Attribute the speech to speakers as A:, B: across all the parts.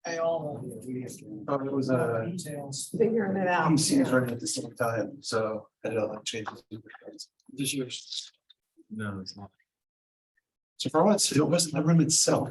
A: It was a
B: Figuring it out.
A: few scenes running at the same time, so I had to like change. This year's.
C: No, it's not.
A: So for once, it wasn't the room itself.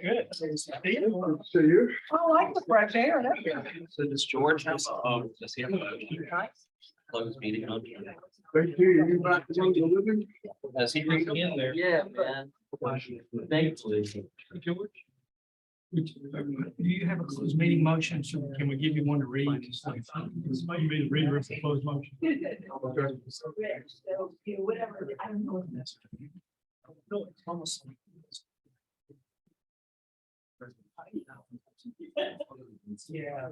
B: Good.
A: See you.
B: I like the fresh air. That's good.
C: So does George have, does he have a closed meeting on?
A: Thank you. You back to the living?
C: Does he bring me in there? Yeah, man. Thankfully.
B: George? Do you have a closed meeting motion? So can we give you one to read? You made a reader of the closed motion.
D: Whatever, I don't know.
B: No, it's almost. Yeah.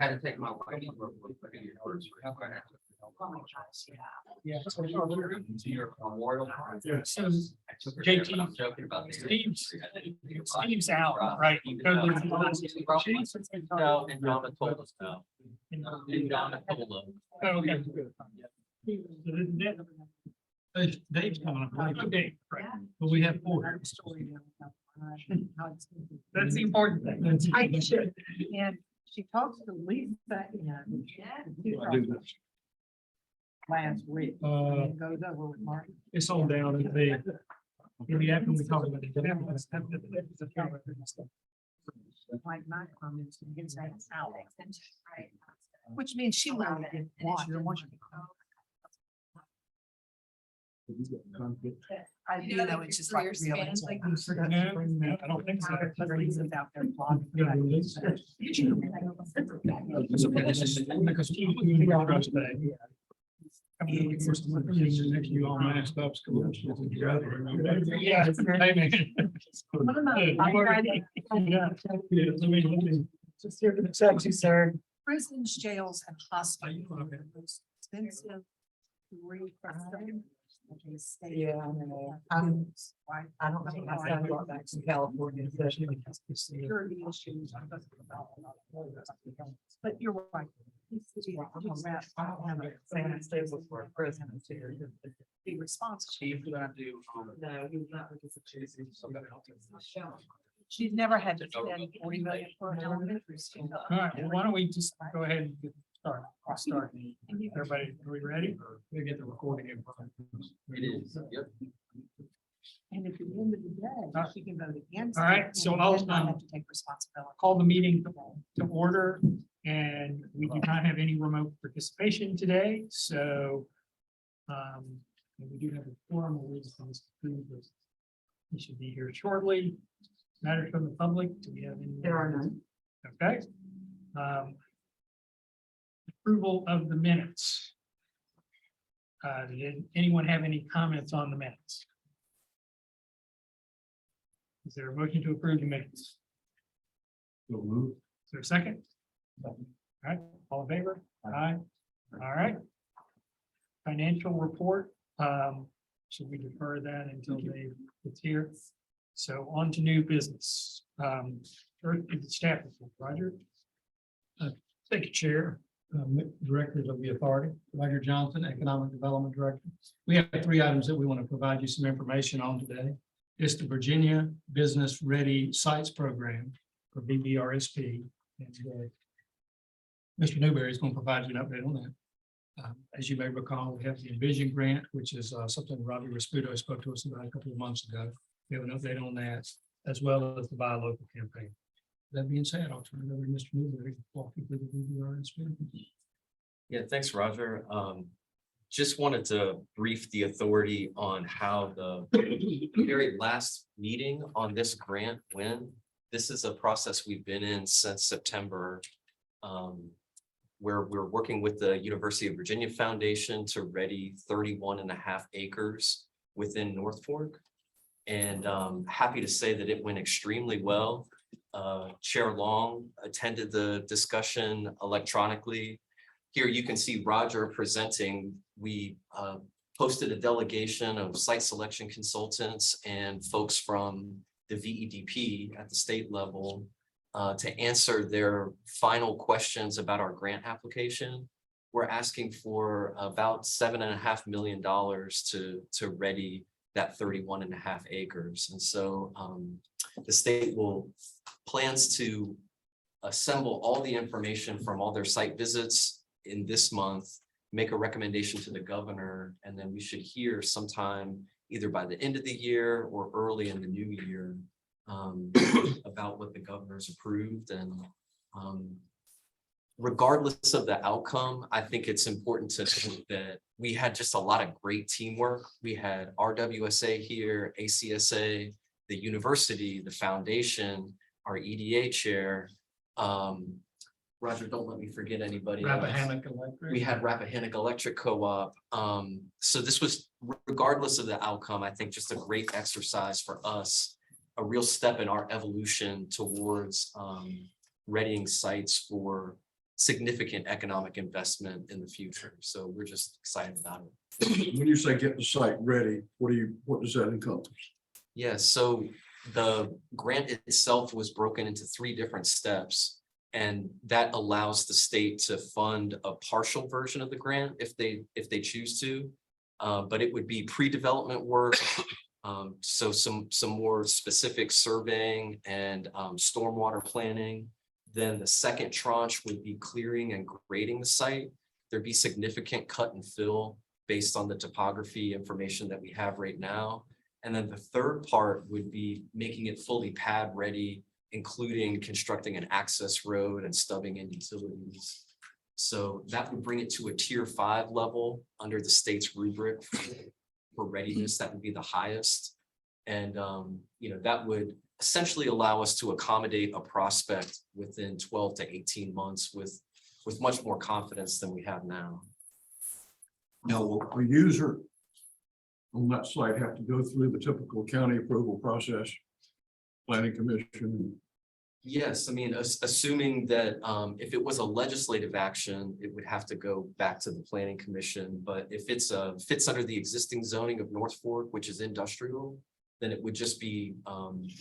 C: Had to take my wife.
B: Yeah.
C: To your memorial.
B: Yeah, so
C: JT, I'm joking about this.
B: Steve's out, right?
C: No, and Donna told us no. And Donna told them.
B: Okay. Dave's coming up. Okay, right. But we have four. That's the important thing.
D: I should, and she talks to Lisa and last week, and goes over with Martin.
B: It's all down in the after we talk about it.
D: Like my comments against that out. Which means she will get watch. I do know it's just like.
B: No, I don't think so.
D: Lisa's out there blogging.
B: Because we are trust day. Next you all masked up. Yeah. Just here to check you, sir.
D: Prisons, jails and hospitals. Expensive.
E: Yeah, I know. I don't know. My son got back from California.
D: Security issues. But you're right.
E: I don't have a fan stable for a prison.
D: Be responsible.
C: Steve, gonna do.
E: No, he's not. Because
D: She's never had to spend 40 million for an elementary school.
B: All right, well, why don't we just go ahead and get started? I'll start. Everybody, are we ready? We get the recording in.
C: It is, yep.
D: And at the end of the day, she can vote against.
B: All right,
D: it,
B: so
D: and
B: I'll,
D: then not have to take responsibility.
B: Call the meeting to order, and we do not have any remote participation today, so and we do have a formal reason. He should be here shortly. Matters from the public, do we have any?
E: There are none.
B: Okay. Approval of the minutes. Did anyone have any comments on the minutes? Is there a motion to approve the minutes? Is there a second? All right, all in favor? Aye. All right. Financial report, should we defer that until it's here? So on to new business. First, the staff report, Roger. Thank you, Chair. Directors of the authority, Roger Johnson, Economic Development Director. We have three items that we want to provide you some information on today. It's the Virginia Business Ready Sites Program, or BBRSP. And Mr. Newberry is going to provide you an update on that. As you may recall, we have the Envision Grant, which is something Robbie Rasputo spoke to us about a couple of months ago. We have an update on that, as well as the Buy Local campaign. That being said, I'll turn it over to Mr. Newberry to walk you through the BBRSP.
F: Yeah, thanks, Roger. Just wanted to brief the authority on how the very last meeting on this grant went. This is a process we've been in since September, where we're working with the University of Virginia Foundation to ready 31.5 acres within North Fork. And happy to say that it went extremely well. Chair Long attended the discussion electronically. Here you can see Roger presenting. We posted a delegation of site selection consultants and folks from the VEDP at the state level to answer their final questions about our grant application. We're asking for about $7.5 million to ready that 31.5 acres. And so the state plans to assemble all the information from all their site visits in this month, make a recommendation to the governor, and then we should hear sometime either by the end of the year or early in the new year about what the governor's approved. And regardless of the outcome, I think it's important to note that we had just a lot of great teamwork. We had RWSA here, ACSA, the university, the foundation, our EDA chair. Roger, don't let me forget anybody else.
B: Rappahannock Electric.
F: We had Rappahannock Electric Co-op. So this was, regardless of the outcome, I think just a great exercise for us, a real step in our evolution towards readying sites for significant economic investment in the future. So we're just excited about it.
G: When you say get the site ready, what does that encompass?
F: Yeah, so the grant itself was broken into 3 different steps. And that allows the state to fund a partial version of the grant if they choose to. But it would be pre-development work. So some more specific surveying and stormwater planning. Then the second tranche would be clearing and grading the site. There'd be significant cut and fill based on the topography information that we have right now. And then the third part would be making it fully pad ready, including constructing an access road and stubbing in utilities. So that would bring it to a tier 5 level under the state's rubric for readiness. That would be the highest. And that would essentially allow us to accommodate a prospect within 12 to 18 months with much more confidence than we have now.
G: Now, will a user on that site have to go through the typical county approval process? Planning commission?
F: Yes, I mean, assuming that if it was a legislative action, it would have to go back to the planning commission. But if it's fits under the existing zoning of North Fork, which is industrial, then it would just be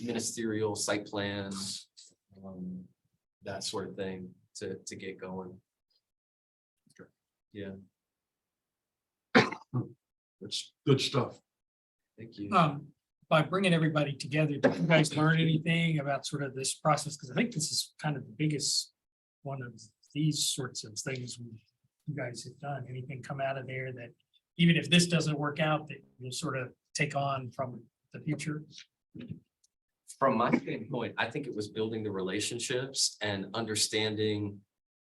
F: ministerial site plans, that sort of thing to get going. Yeah.
G: It's good stuff.
F: Thank you.
B: By bringing everybody together, did you guys learn anything about sort of this process? Because I think this is kind of the biggest one of these sorts of things you guys have done. Anything come out of there that even if this doesn't work out, that you'll sort of take on from the future?
F: From my standpoint, I think it was building the relationships and understanding.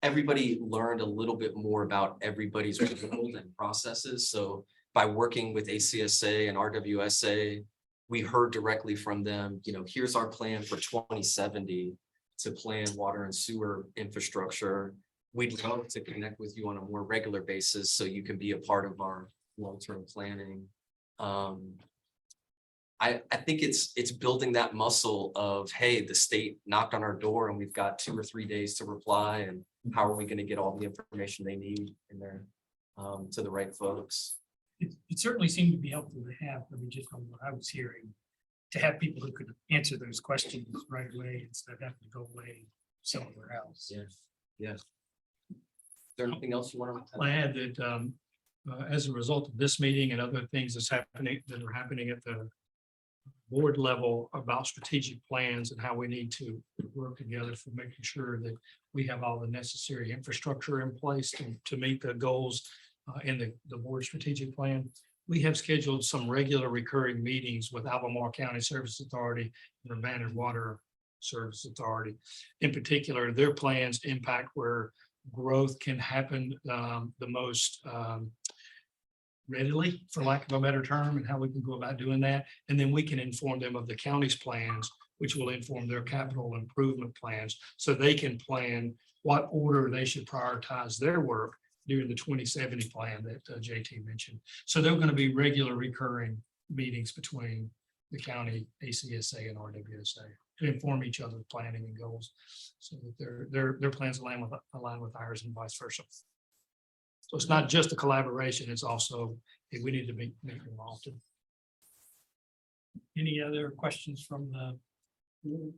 F: Everybody learned a little bit more about everybody's role and processes. So by working with ACSA and RWSA, we heard directly from them, here's our plan for 2070 to plan water and sewer infrastructure. We'd love to connect with you on a more regular basis so you can be a part of our long-term planning. I think it's building that muscle of, hey, the state knocked on our door and we've got 2 or 3 days to reply, and how are we going to get all the information they need in there to the right folks?
B: It certainly seemed to be helpful to have, just from what I was hearing, to have people who could answer those questions right away instead of having to go away somewhere else.
F: Yes. Is there anything else you want to
H: I add that as a result of this meeting and other things that are happening at the board level about strategic plans and how we need to work together for making sure that we have all the necessary infrastructure in place to meet the goals in the board strategic plan. We have scheduled some regular recurring meetings with Albemarle County Service Authority and Urbana Water Service Authority. In particular, their plans impact where growth can happen the most readily, for lack of a better term, and how we can go about doing that. And then we can inform them of the county's plans, which will inform their capital improvement plans, so they can plan what order they should prioritize their work during the 2070 plan that JT mentioned. So there are going to be regular recurring meetings between the county, ACSA, and RWSA to inform each other of planning and goals, so that their plans align with ours and vice versa. So it's not just a collaboration, it's also, hey, we need to make them often.
B: Any other questions from the? All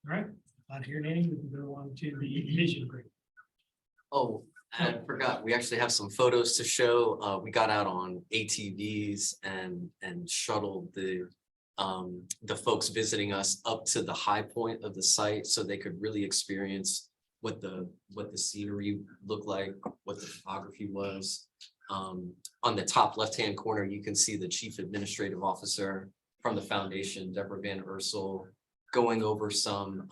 B: right, not hearing any, we can go on to the vision group.
F: Oh, I forgot, we actually have some photos to show. We got out on ATVs and shuttled the folks visiting us up to the high point of the site so they could really experience what the scenery looked like, what the topography was. On the top left-hand corner, you can see the Chief Administrative Officer from the foundation, Deborah Van Ursel, going over some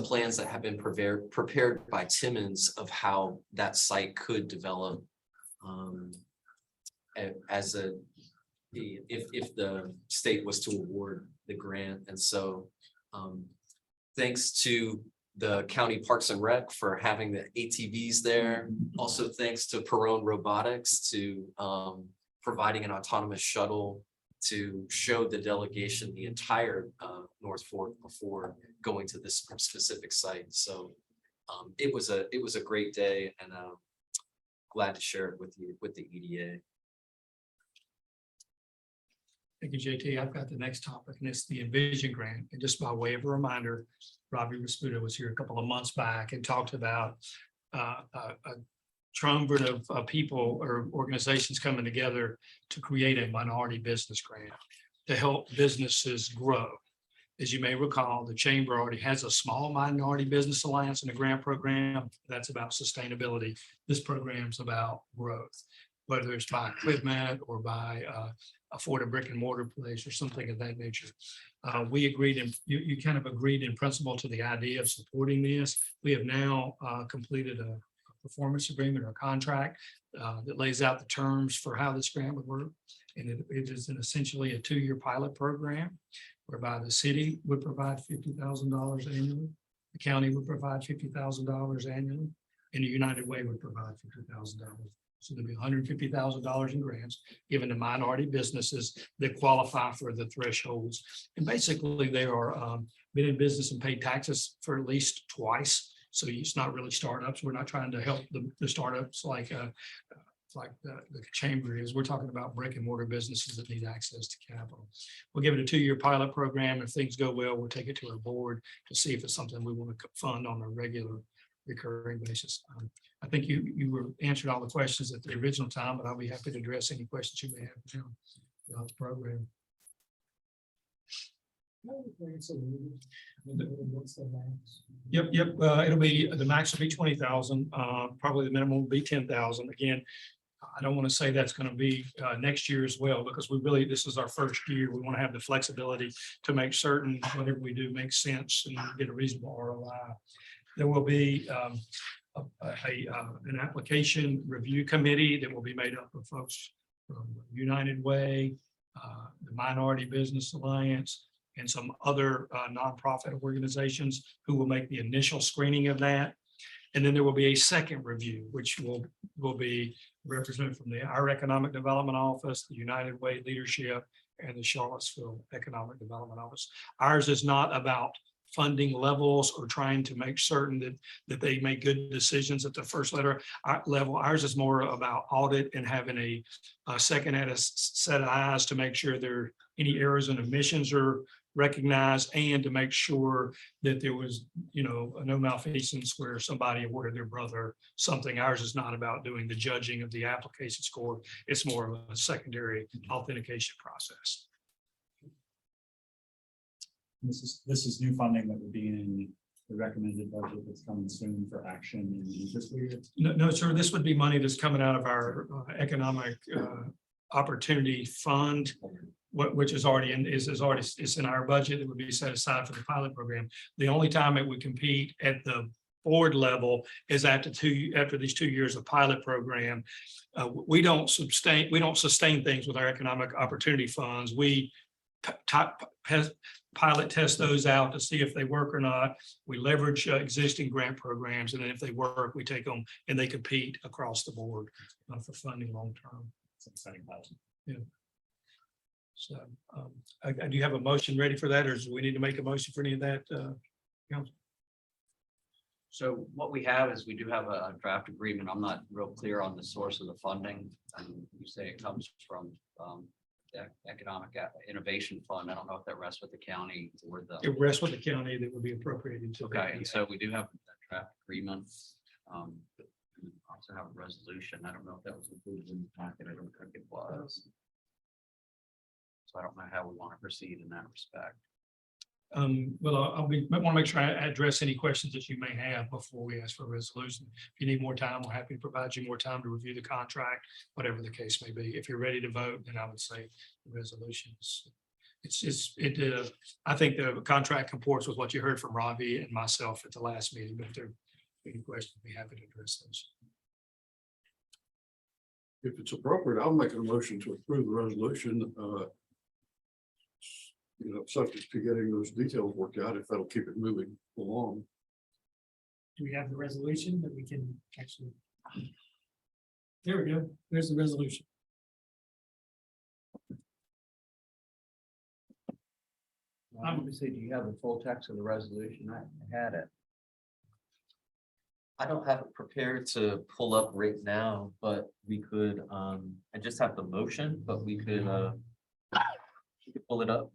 F: plans that have been prepared by Timmons of how that site could develop as if the state was to award the grant. And so thanks to the County Parks and Rec for having the ATVs there. Also thanks to Perrone Robotics to providing an autonomous shuttle to show the delegation the entire North Fork before going to this specific site. So it was a great day, and glad to share it with you with the EDA.
H: Thank you, JT. I've got the next topic, and it's the Envision Grant. And just by way of a reminder, Robbie Rasputo was here a couple of months back and talked about a triumvirate of people or organizations coming together to create a minority business grant to help businesses grow. As you may recall, the chamber already has a small minority business alliance and a grant program that's about sustainability. This program's about growth, whether it's by equipment or by afford a brick and mortar place or something of that nature. We agreed, and you kind of agreed in principle to the idea of supporting this. We have now completed a performance agreement or contract that lays out the terms for how this grant would work. And it is essentially a 2-year pilot program whereby the city would provide $50,000 annually. The county would provide $50,000 annually, and the United Way would provide $50,000. So there'll be $150,000 in grants given to minority businesses that qualify for the thresholds. And basically they are been in business and paid taxes for at least twice. So it's not really startups. We're not trying to help the startups like the chamber is. We're talking about brick and mortar businesses that need access to capital. We'll give it a 2-year pilot program. If things go well, we'll take it to our board to see if it's something we want to fund on a regular recurring basis. I think you were answered all the questions at the original time, but I'll be happy to address any questions you may have now about the program. Yep. It'll be, the max will be 20,000. Probably the minimum will be 10,000. Again, I don't want to say that's going to be next year as well, because this is our first year. We want to have the flexibility to make certain whatever we do makes sense and get a reasonable ROI. There will be an application review committee that will be made up of folks from United Way, the Minority Business Alliance, and some other nonprofit organizations who will make the initial screening of that. And then there will be a second review, which will be represented from our Economic Development Office, the United Way leadership, and the Charlottesville Economic Development Office. Ours is not about funding levels or trying to make certain that they make good decisions at the first level. Ours is more about audit and having a second set of eyes to make sure there any errors and omissions are recognized, and to make sure that there was, no malfeasance where somebody awarded their brother something. Ours is not about doing the judging of the application score. It's more of a secondary authentication process.
I: This is new funding that would be in the recommended budget that's coming soon for action in the fiscal year.
H: No, sir. This would be money that's coming out of our economic opportunity fund, which is already it's in our budget. It would be set aside for the pilot program. The only time it would compete at the board level is after these 2 years of pilot program. We don't sustain things with our economic opportunity funds. We pilot test those out to see if they work or not. We leverage existing grant programs, and then if they work, we take them and they compete across the board for funding long term.
I: It's exciting.
H: Yeah. So do you have a motion ready for that, or do we need to make a motion for any of that? Council?
C: So what we have is we do have a draft agreement. I'm not real clear on the source of the funding. You say it comes from the Economic Innovation Fund. I don't know if that rests with the county or the.
H: It rests with the county that would be appropriated to.
C: Okay, and so we do have that draft agreement. We also have a resolution. I don't know if that was included in the packet. I don't think it was. So I don't know how we want to proceed in that respect.
H: Well, might want to make sure I address any questions that you may have before we ask for a resolution. If you need more time, we're happy to provide you more time to review the contract, whatever the case may be. If you're ready to vote, then I would say the resolutions. I think the contract comports with what you heard from Robbie and myself at the last meeting, but if there are any questions, I'd be happy to address those.
G: If it's appropriate, I'll make a motion to approve the resolution. Subject to getting those details worked out, if that'll keep it moving along.
B: Do we have the resolution that we can actually? There we go. There's the resolution.
C: Let me see, do you have the full text of the resolution? I had it.
F: I don't have it prepared to pull up right now, but we could, I just have the motion, but we could pull it up.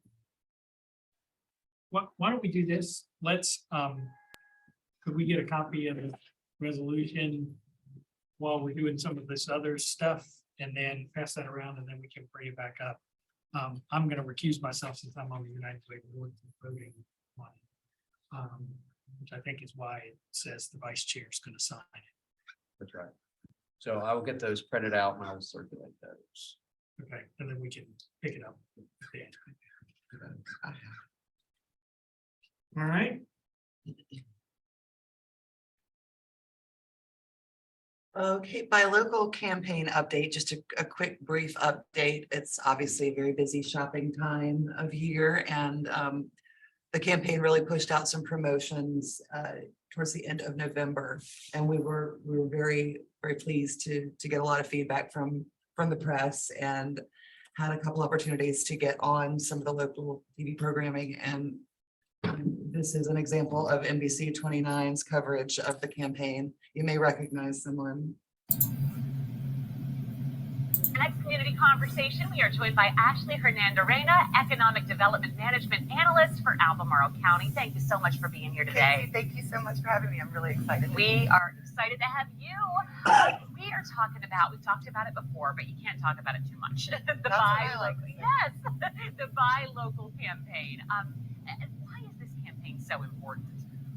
B: Why don't we do this? Let's, could we get a copy of the resolution while we're doing some of this other stuff and then pass that around and then we can bring it back up. I'm going to recuse myself since I'm on the United Way board voting on it. Which I think is why it says the vice chair is going to sign it.
C: That's right. So I will get those printed out and I will circulate those.
B: Okay, and then we can pick it up at the end. All right.
E: Okay, by local campaign update, just a quick brief update. It's obviously a very busy shopping time of year and the campaign really pushed out some promotions towards the end of November. And we were very, very pleased to get a lot of feedback from the press and had a couple opportunities to get on some of the local TV programming. And this is an example of NBC 29's coverage of the campaign. You may recognize someone.
J: Next community conversation, we are joined by Ashley Hernandez-Reyna, Economic Development Management Analyst for Albemarle County. Thank you so much for being here today.
E: Thank you so much for having me. I'm really excited.
J: We are excited to have you. We are talking about, we've talked about it before, but you can't talk about it too much. The buy local, yes, the buy local campaign. Why is this campaign so important?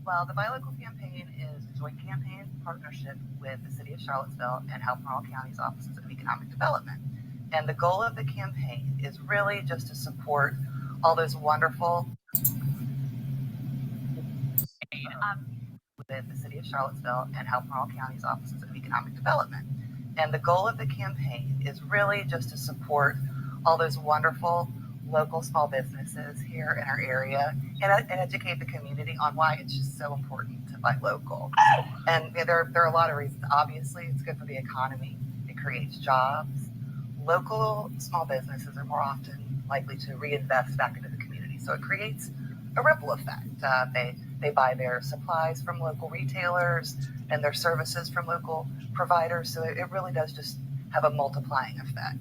E: Well, the Buy Local campaign is a joint campaign partnership with the City of Charlottesville and Albemarle County's Offices of Economic Development. And the goal of the campaign is really just to support all those wonderful with the City of Charlottesville and Albemarle County's Offices of Economic Development. And the goal of the campaign is really just to support all those wonderful local small businesses here in our area and educate the community on why it's just so important to buy local. And there are a lot of reasons. Obviously, it's good for the economy. It creates jobs. Local small businesses are more often likely to reinvest back into the community. So it creates a ripple effect. They buy their supplies from local retailers and their services from local providers. So it really does just have a multiplying effect.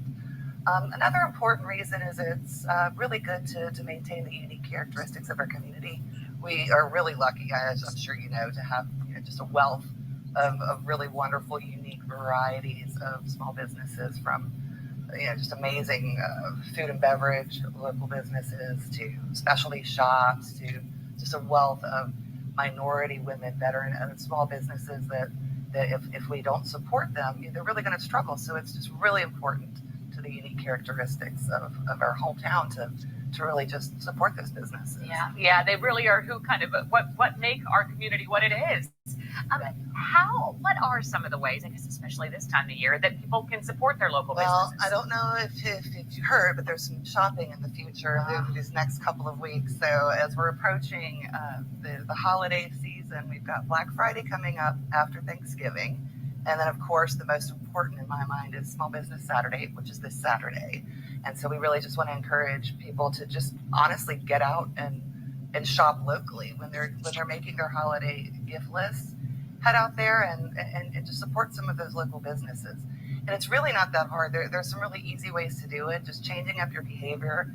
E: Another important reason is it's really good to maintain the unique characteristics of our community. We are really lucky, as I'm sure you know, to have just a wealth of really wonderful, unique varieties of small businesses from just amazing food and beverage, local businesses to specialty shops to just a wealth of minority women, veteran and small businesses that if we don't support them, they're really going to struggle. So it's just really important to the unique characteristics of our hometown to really just support those businesses.
J: Yeah, they really are who kind of what make our community what it is. What are some of the ways, I guess, especially this time of year, that people can support their local businesses?
E: Well, I don't know if you heard, but there's some shopping in the future these next couple of weeks. So as we're approaching the holiday season, we've got Black Friday coming up after Thanksgiving. And then, of course, the most important in my mind is Small Business Saturday, which is this Saturday. And so we really just want to encourage people to just honestly get out and shop locally when they're making their holiday gift lists. Head out there and just support some of those local businesses. And it's really not that hard. There's some really easy ways to do it. Just changing up your behavior,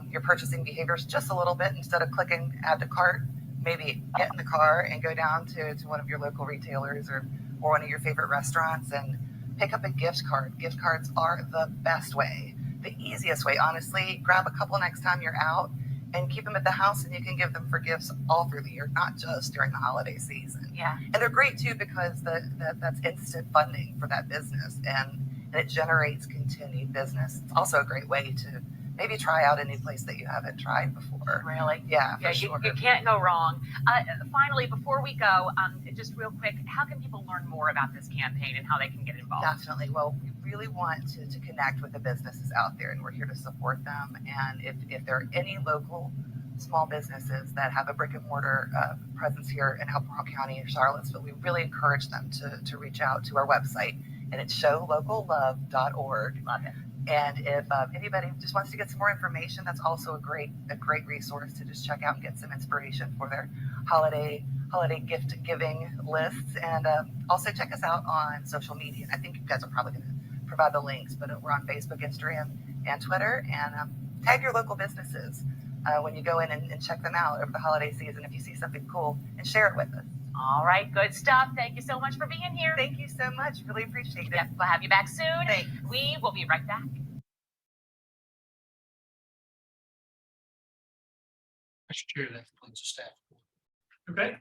E: your purchasing behaviors just a little bit. Instead of clicking add to cart, maybe get in the car and go down to one of your local retailers or one of your favorite restaurants and pick up a gift card. Gift cards are the best way, the easiest way, honestly. Grab a couple next time you're out and keep them at the house, and you can give them for gifts all through the year, not just during the holiday season.
J: Yeah.
E: And they're great too because that's instant funding for that business, and it generates continued business. It's also a great way to maybe try out a new place that you haven't tried before.
J: Really?
E: Yeah,
J: Yeah,
E: for sure.
J: you can't go wrong. Finally, before we go, just real quick, how can people learn more about this campaign and how they can get involved?
E: Definitely. Well, we really want to connect with the businesses out there, and we're here to support them. And if there are any local small businesses that have a brick and mortar presence here in El Portal County or Charlottesville, we really encourage them to reach out to our website, and it's showlocallove.org.
J: Love it.
E: And if anybody just wants to get some more information, that's also a great resource to just check out and get some inspiration for their holiday gift giving lists. And also check us out on social media. I think you guys are probably going to provide the links, but we're on Facebook, Instagram, and Twitter. And tag your local businesses when you go in and check them out over the holiday season if you see something cool, and share it with us.
J: All right, good stuff. Thank you so much for being here.
E: Thank you so much. Really appreciate it.
J: Yep, we'll have you back soon.
E: Thanks.
J: We will be right back.
H: I should share that for staff.
B: Okay.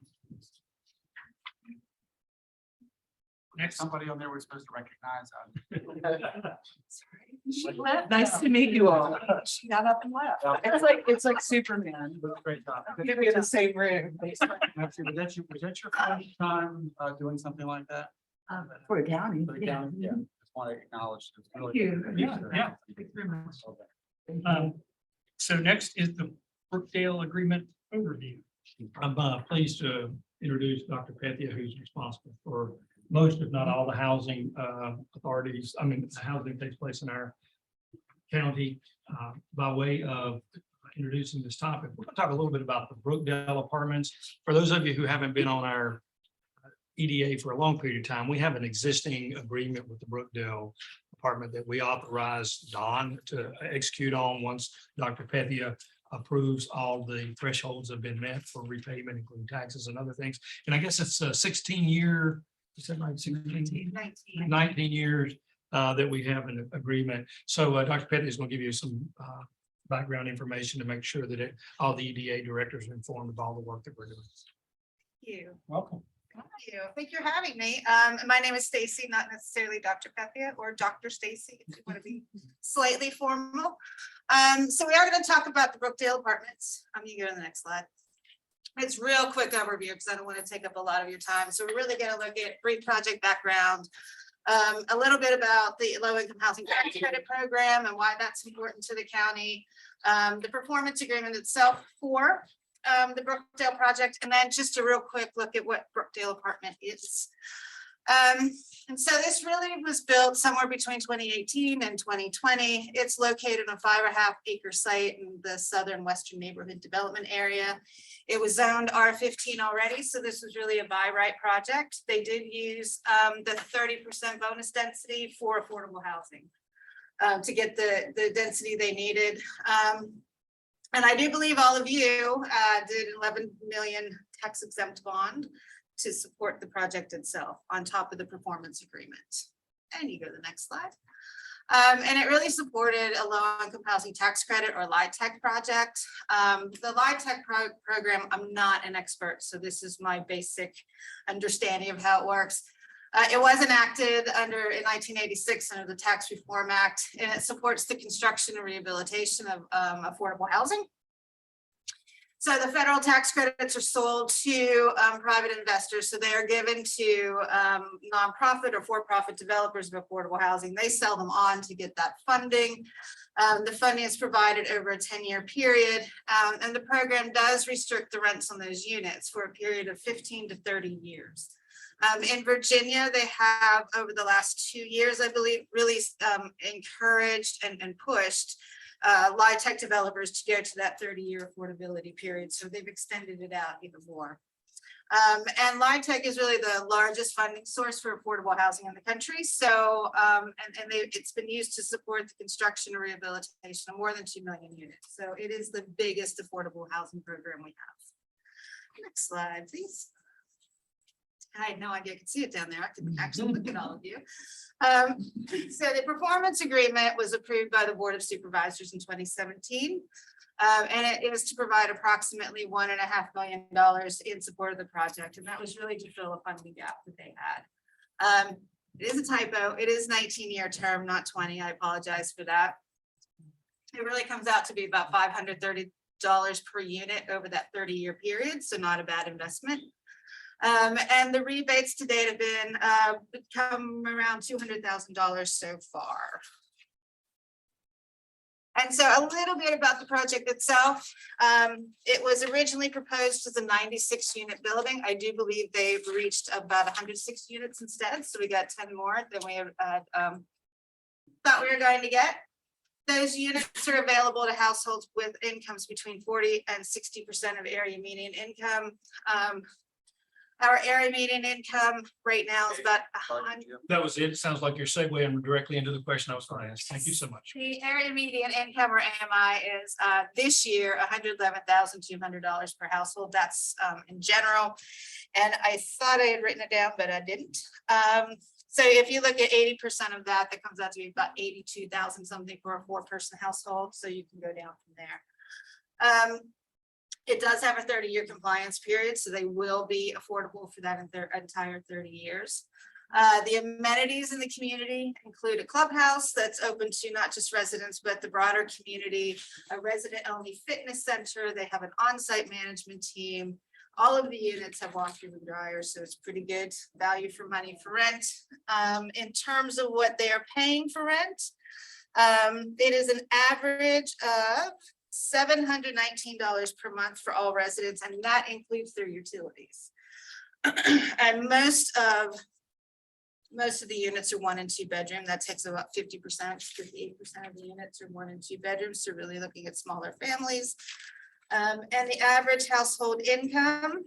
B: Next.
A: Somebody on there we're supposed to recognize.
D: Nice to meet you all. She got up and left. It's like Superman.
A: Great job.
D: Maybe in the same room.
A: Actually, was that your first time doing something like that?
D: For the county.
A: For the county? Yeah. Just want to acknowledge. it's really
D: you.
A: good.
B: Yeah. Thank you very much. So next is the Brookdale Agreement overview. I'm pleased to introduce Dr. Pethia, who's responsible for most, if not all, the housing authorities. I mean, the housing takes place in our county. By way of introducing this topic, we're going to talk a little bit about the Brookdale Apartments. For those of you who haven't been on our EDA for a long period of time, we have an existing agreement with the Brookdale Apartment that we authorized Don to execute on once Dr. Pethia approves all the thresholds have been met for repayment, including taxes and other things. And I guess it's a 16-year, is that right? 19 years that we have an agreement. So Dr. Petty is going to give you some background information to make sure that all the EDA directors are informed of all the work that we're doing.
K: Thank you.
B: Welcome.
K: Thank you. Thank you for having me. My name is Stacy, not necessarily Dr. Pethia or Dr. Stacy, if you want to be slightly formal. So we are going to talk about the Brookdale Apartments. You go to the next slide. It's real quick overview because I don't want to take up a lot of your time. So we're really going to look at brief project background, a little bit about the low-income housing tax credit program and why that's important to the county, the performance agreement itself for the Brookdale project, and then just a real quick look at what Brookdale Apartment is. And so this really was built somewhere between 2018 and 2020. It's located on a 5.5 acre site in the southern western neighborhood development area. It was zoned R15 already, so this was really a by right project. They did use the 30% bonus density for affordable housing to get the density they needed. And I do believe all of you did an 11 million tax exempt bond to support the project itself on top of the performance agreement. And you go to the next slide. And it really supported a low-income housing tax credit or LIHTC project. The LIHTC program, I'm not an expert, so this is my basic understanding of how it works. It was enacted in 1986 under the Tax Reform Act, and it supports the construction and rehabilitation of affordable housing. So the federal tax credits are sold to private investors. So they are given to nonprofit or for-profit developers of affordable housing. They sell them on to get that funding. The funding is provided over a 10-year period. And the program does restrict the rents on those units for a period of 15 to 30 years. In Virginia, they have over the last 2 years, I believe, really encouraged and pushed LIHTC developers to go to that 30-year affordability period. So they've extended it out even more. And LIHTC is really the largest funding source for affordable housing in the country. So, it's been used to support the construction and rehabilitation of more than 2 million units. So it is the biggest affordable housing program we have. Next slide, please. I had no idea I could see it down there. I could actually look at all of you. So the performance agreement was approved by the Board of Supervisors in 2017. And it was to provide approximately $1.5 million in support of the project. And that was really to fill a funding gap that they had. It is a typo. It is 19-year term, not 20. I apologize for that. It really comes out to be about $530 per unit over that 30-year period. So not a bad investment. And the rebates to date have been come around $200,000 so far. And so a little bit about the project itself. It was originally proposed as a 96 unit building. I do believe they've reached about 106 units instead. So we got 10 more than we had thought we were going to get. Those units are available to households with incomes between 40 and 60% of area median income. Our area median income right now is about 100.
H: That was it. Sounds like you're segueing directly into the question I was going to ask. Thank you so much.
K: The area median income, or AMI, is this year $111,200 per household. That's in general. And I thought I had written it down, but I didn't. So if you look at 80% of that, that comes out to be about 82,000 something for a 4-person household. So you can go down from there. It does have a 30-year compliance period, so they will be affordable for that in their entire 30 years. The amenities in the community include a clubhouse that's open to not just residents, but the broader community, a resident-only fitness center. They have an on-site management team. All of the units have washer and dryers, so it's pretty good value for money for rent. In terms of what they are paying for rent, it is an average of $719 per month for all residents, and that includes their utilities. And most of the units are 1 and 2 bedroom. That takes about 50%, 58% of the units are 1 and 2 bedrooms. So really looking at smaller families. And the average household income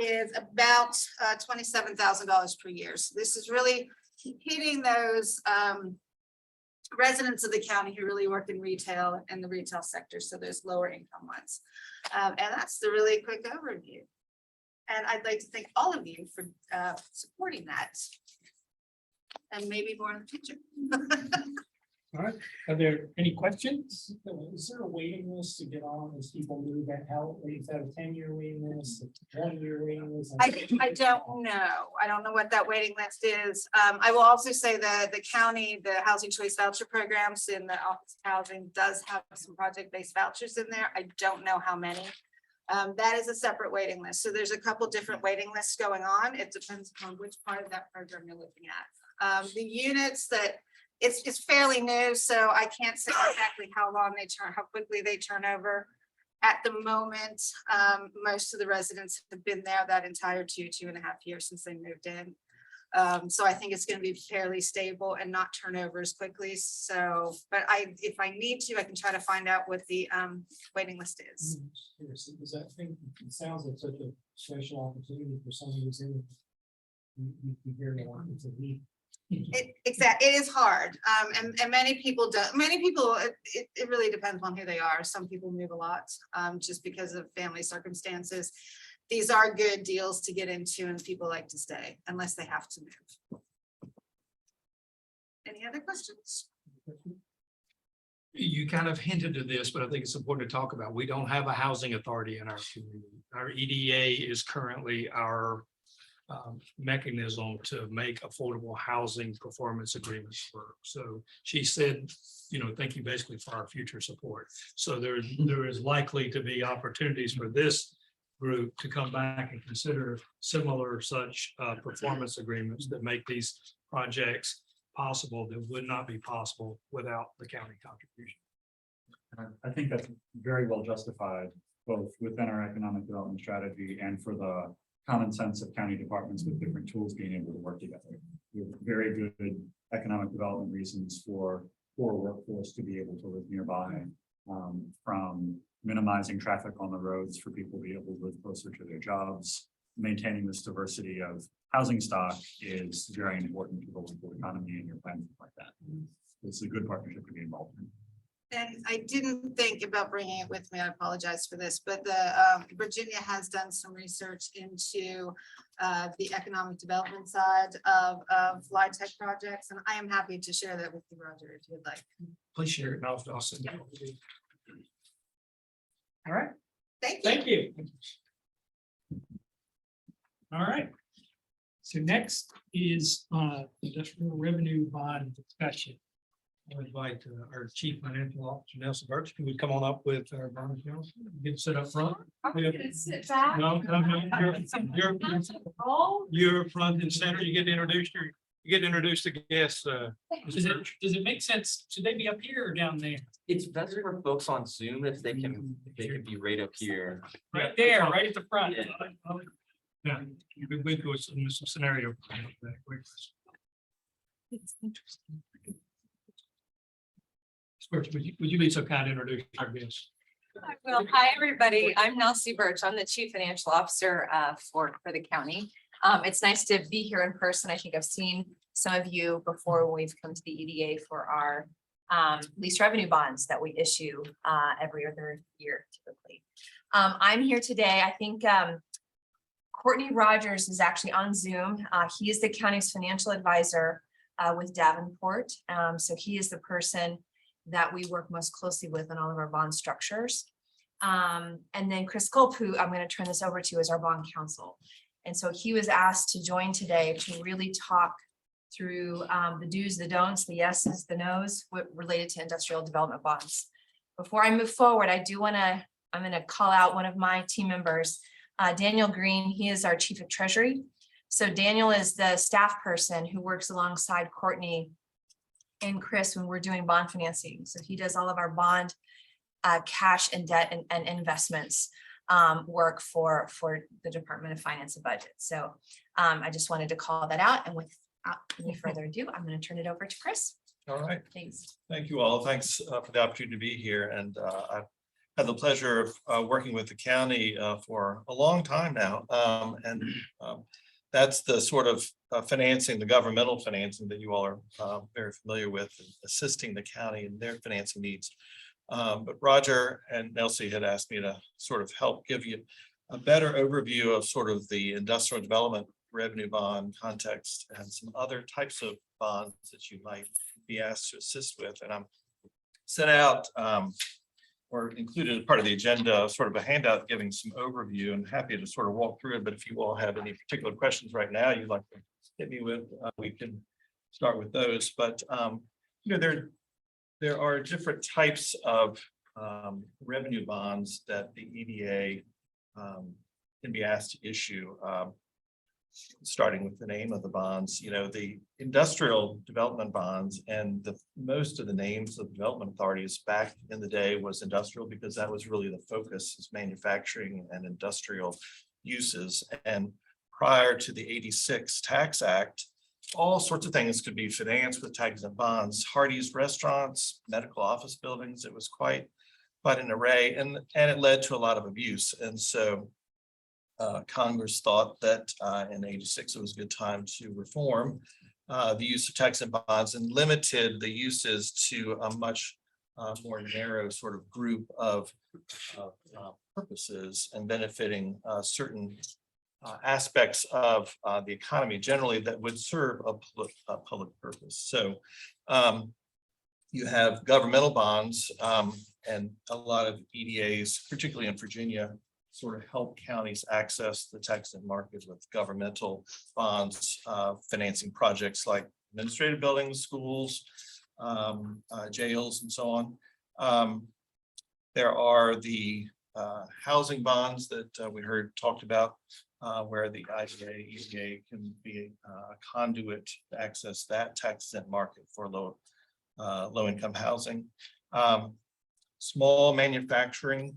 K: is about $27,000 per year. So this is really hitting those residents of the county who really work in retail and the retail sector. So there's lower income ones. And that's the really quick overview. And I'd like to thank all of you for supporting that. And maybe more in the future.
B: All right, are there any questions? Is there a waiting list to get on as people move out? Is that a 10-year waiting list, a 1-year waiting list?
K: I don't know. I don't know what that waiting list is. I will also say that the county, the housing choice voucher programs in the office of housing does have some project-based vouchers in there. I don't know how many. That is a separate waiting list. So there's a couple different waiting lists going on. It depends on which part of that program you're looking at. The units that it's fairly new, so I can't say exactly how quickly they turn over. At the moment, most of the residents have been there that entire 2.5 years since they moved in. So I think it's going to be fairly stable and not turn over as quickly. So, but if I need to, I can try to find out what the waiting list is.
B: Because I think it sounds like such a special opportunity for someone who's in. You hear a lot, it's a need.
K: Exactly, it is hard. And many people don't, it really depends on who they are. Some people move a lot just because of family circumstances. These are good deals to get into and people like to stay unless they have to move. Any other questions?
H: You kind of hinted to this, but I think it's important to talk about. We don't have a housing authority in our community. Our EDA is currently our mechanism to make affordable housing performance agreements work. So she said, thank you basically for our future support. So there is likely to be opportunities for this group to come back and consider similar such performance agreements that make these projects possible that would not be possible without the county contribution.
I: I think that's very well justified, both within our economic development strategy and for the common sense of county departments with different tools being able to work together. We have very good economic development reasons for workforce to be able to live nearby, from minimizing traffic on the roads for people to be able to live closer to their jobs. Maintaining this diversity of housing stock is very important to the local economy and your plans like that. It's a good partnership to be involved in.
K: And I didn't think about bringing it with me. I apologize for this, but the Virginia has done some research into the economic development side of LIHTC projects, and I am happy to share that with you, Roger, if you'd like.
H: Please share it. And I'll send it over to you.
B: All right,
K: Thank you.
B: thank you. All right. So next is industrial revenue bond discussion. I would invite our chief financial officer, Nelson Birch, who would come on up with our bond accounts, get set up front.
J: Sit back.
B: No, you're front and center. You get introduced, to guests. Does it make sense? Should they be up here or down there?
F: It's best for folks on Zoom if they can be right up here.
B: Right there, right at the front.
F: Yeah.
B: Yeah, you've been going through some scenario. Would you be so kind to introduce our guests?
L: Well, hi, everybody. I'm Nelsie Birch. I'm the Chief Financial Officer for the county. It's nice to be here in person. I think I've seen some of you before when we've come to the EDA for our lease revenue bonds that we issue every other year typically. I'm here today. I think Courtney Rogers is actually on Zoom. He is the county's financial advisor with Davenport. So he is the person that we work most closely with in all of our bond structures. And then Chris Culp, who I'm going to turn this over to, is our bond counsel. And so he was asked to join today to really talk through the do's, the don'ts, the yeses, the nos, related to industrial development bonds. Before I move forward, I'm going to call out one of my team members, Daniel Green. He is our Chief of Treasury. So Daniel is the staff person who works alongside Courtney and Chris when we're doing bond financing. So he does all of our bond, cash and debt and investments work for the Department of Finance and Budget. So I just wanted to call that out. And without any further ado, I'm going to turn it over to Chris.
M: All right.
L: Thanks.
M: Thank you all. Thanks for the opportunity to be here. And I've had the pleasure of working with the county for a long time now. That's the sort of financing, the governmental financing that you all are very familiar with, assisting the county in their financing needs. But Roger and Nelsie had asked me to sort of help give you a better overview of sort of the industrial development revenue bond context and some other types of bonds that you might be asked to assist with. And I'm sent out or included as part of the agenda, sort of a handout giving some overview, and happy to sort of walk through it. But if you all have any particular questions right now you'd like to hit me with, we can start with those. But you know, there are different types of revenue bonds that the EDA can be asked to issue. Starting with the name of the bonds, you know, the industrial development bonds, and most of the names of development authorities back in the day was industrial, because that was really the focus, is manufacturing and industrial uses. And prior to the '86 Tax Act, all sorts of things could be financed with tax-exempt bonds. Hardee's restaurants, medical office buildings, it was quite an array, and it led to a lot of abuse. And so Congress thought that in '86 it was a good time to reform the use of tax-exempt bonds and limited the uses to a much more narrow sort of group of purposes and benefiting certain aspects of the economy generally that would serve a public purpose. So you have governmental bonds, and a lot of EDAs, particularly in Virginia, sort of help counties access the tax-exempt market with governmental bonds, financing projects like administrative buildings, schools, jails, and so on. There are the housing bonds that we heard talked about, where the EDA can be a conduit to access that tax-exempt market for low-income housing. Small manufacturing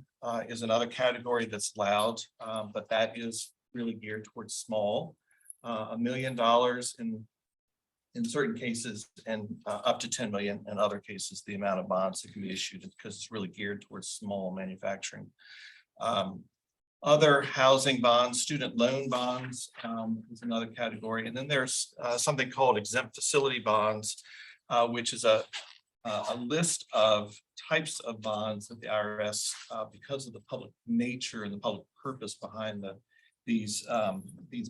M: is another category that's allowed, but that is really geared towards small. $1 million in certain cases, and up to 10 million in other cases, the amount of bonds that can be issued, because it's really geared towards small manufacturing. Other housing bonds, student loan bonds is another category. And then there's something called exempt facility bonds, which is a list of types of bonds that the IRS, because of the public nature and the public purpose behind these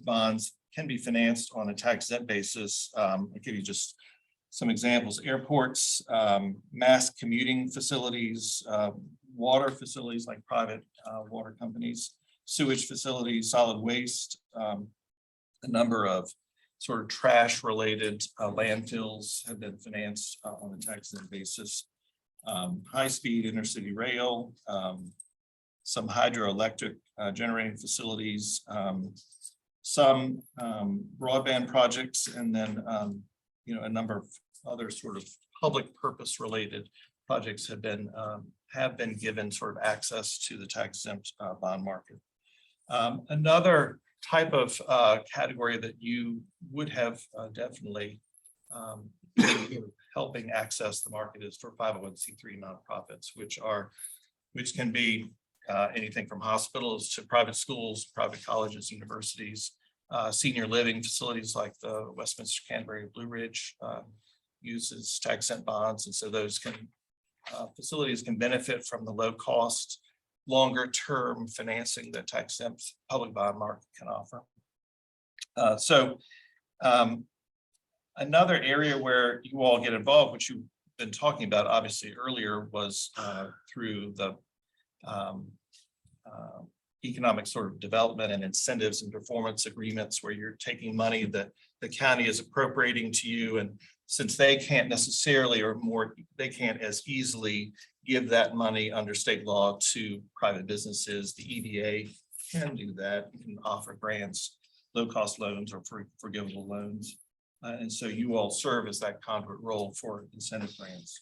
M: bonds, can be financed on a tax-exempt basis. I'll give you just some examples: airports, mass commuting facilities, water facilities like private water companies, sewage facilities, solid waste, a number of sort of trash related landfills have been financed on a tax exempt basis. High-speed intercity rail, some hydroelectric generating facilities, some broadband projects, and then a number of other sort of public purpose related projects have been given sort of access to the tax exempt bond market. Another type of category that you would have definitely helping access the market is for 501c3 nonprofits, which can be anything from hospitals to private schools, private colleges, universities, senior living facilities like the Westminster Canterbury Blue Ridge uses tax exempt bonds, and so those facilities can benefit from the low cost, longer term financing that tax exempt public bond market can offer. Another area where you all get involved, which you've been talking about obviously earlier, was through the economic sort of development and incentives and performance agreements, where you're taking money that the county is appropriating to you, and since they can't necessarily they can't as easily give that money under state law to private businesses, the EDA can do that. You can offer grants, low-cost loans, or forgivable loans. And so you all serve as that conduit role for incentive grants.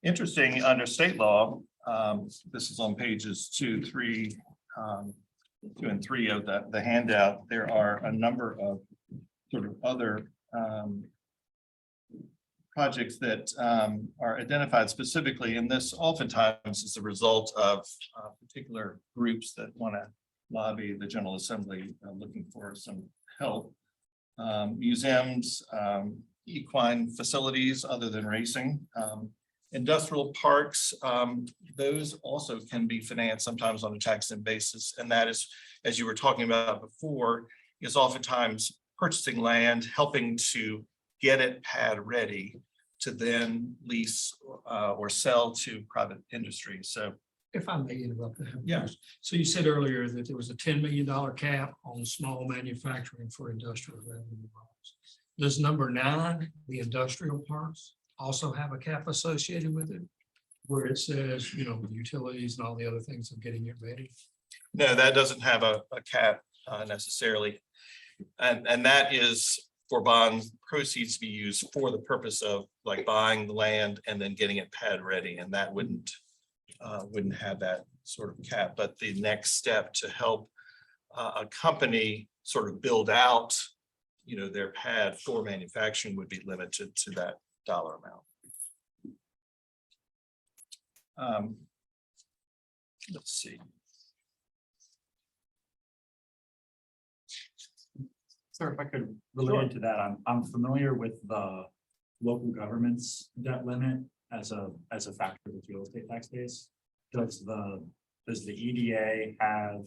M: Interesting under state law, this is on pages 2 and 3 of the handout. There are a number of sort of other projects that are identified specifically, and this oftentimes is a result of particular groups that want to lobby the General Assembly looking for some help. Museums, equine facilities other than racing, industrial parks, those also can be financed sometimes on a tax exempt basis, and that is, as you were talking about before, is oftentimes purchasing land, helping to get it pad ready to then lease or sell to private industry. So
H: If I may interrupt that.
M: Yeah.
H: So you said earlier that there was a $10 million cap on small manufacturing for industrial revenue bonds. Does number 9, the industrial parks, also have a cap associated with it? Where it says, utilities and all the other things of getting it ready?
M: no, that doesn't have a cap necessarily. And that is for bond proceeds to be used for the purpose of like buying the land and then getting it pad ready. And that wouldn't have that sort of cap. But the next step to help a company sort of build out, their pad for manufacturing would be limited to that dollar amount. Let's see.
I: Sir, if I could relate to that, I'm familiar with the local government's debt limit as a factor with real estate tax base. Does the EDA have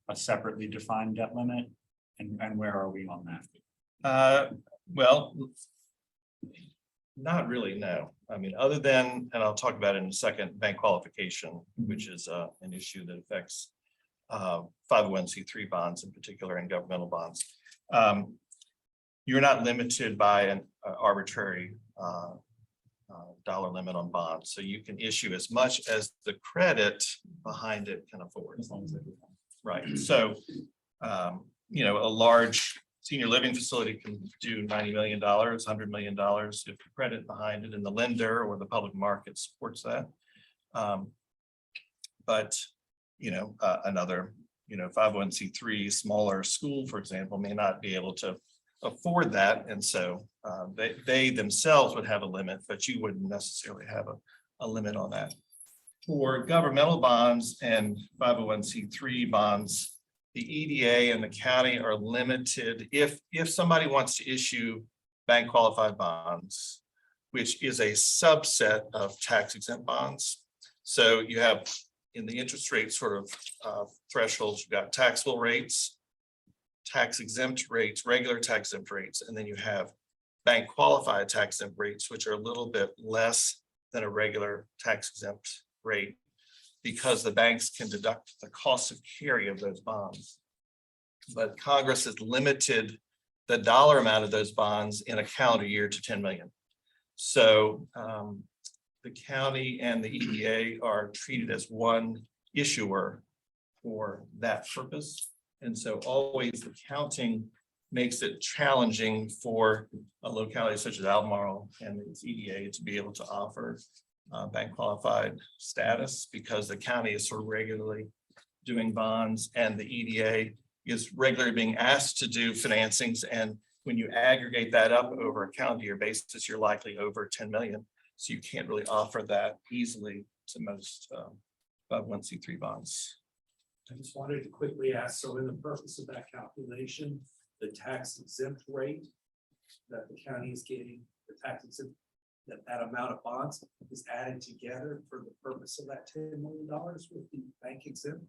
I: a separately defined debt limit? And where are we on that?
M: Well, not really, no. I mean, other than, and I'll talk about it in a second, bank qualification, which is an issue that affects 501c3 bonds in particular and governmental bonds. You're not limited by an arbitrary dollar limit on bonds. So you can issue as much as the credit behind it can afford.
I: As long as they do.
M: Right, so, a large senior living facility can do $90 million, $100 million if the credit behind it and the lender or the public market supports that. But, another, 501c3 smaller school, for example, may not be able to afford that. And so they themselves would have a limit, but you wouldn't necessarily have a limit on that. For governmental bonds and 501c3 bonds, the EDA and the county are limited. If somebody wants to issue bank qualified bonds, which is a subset of tax exempt bonds. So you have in the interest rate sort of thresholds, you've got taxable rates, tax exempt rates, regular tax exempt rates, and then you have bank qualified tax exempt rates, which are a little bit less than a regular tax exempt rate, because the banks can deduct the cost of carry of those bonds. But Congress has limited the dollar amount of those bonds in a calendar year to 10 million. So the county and the EDA are treated as one issuer for that purpose. And so always the counting makes it challenging for a locality such as Albemarle and its EDA to be able to offer bank qualified status, because the county is sort of regularly doing bonds and the EDA is regularly being asked to do financings. And when you aggregate that up over a calendar year basis, you're likely over 10 million. So you can't really offer that easily to most 501c3 bonds.
N: I just wanted to quickly ask, so in the purpose of that calculation, the tax exempt rate that the county is getting, the tax exempt, that amount of bonds is added together for the purpose of that $10 million with the bank exempt?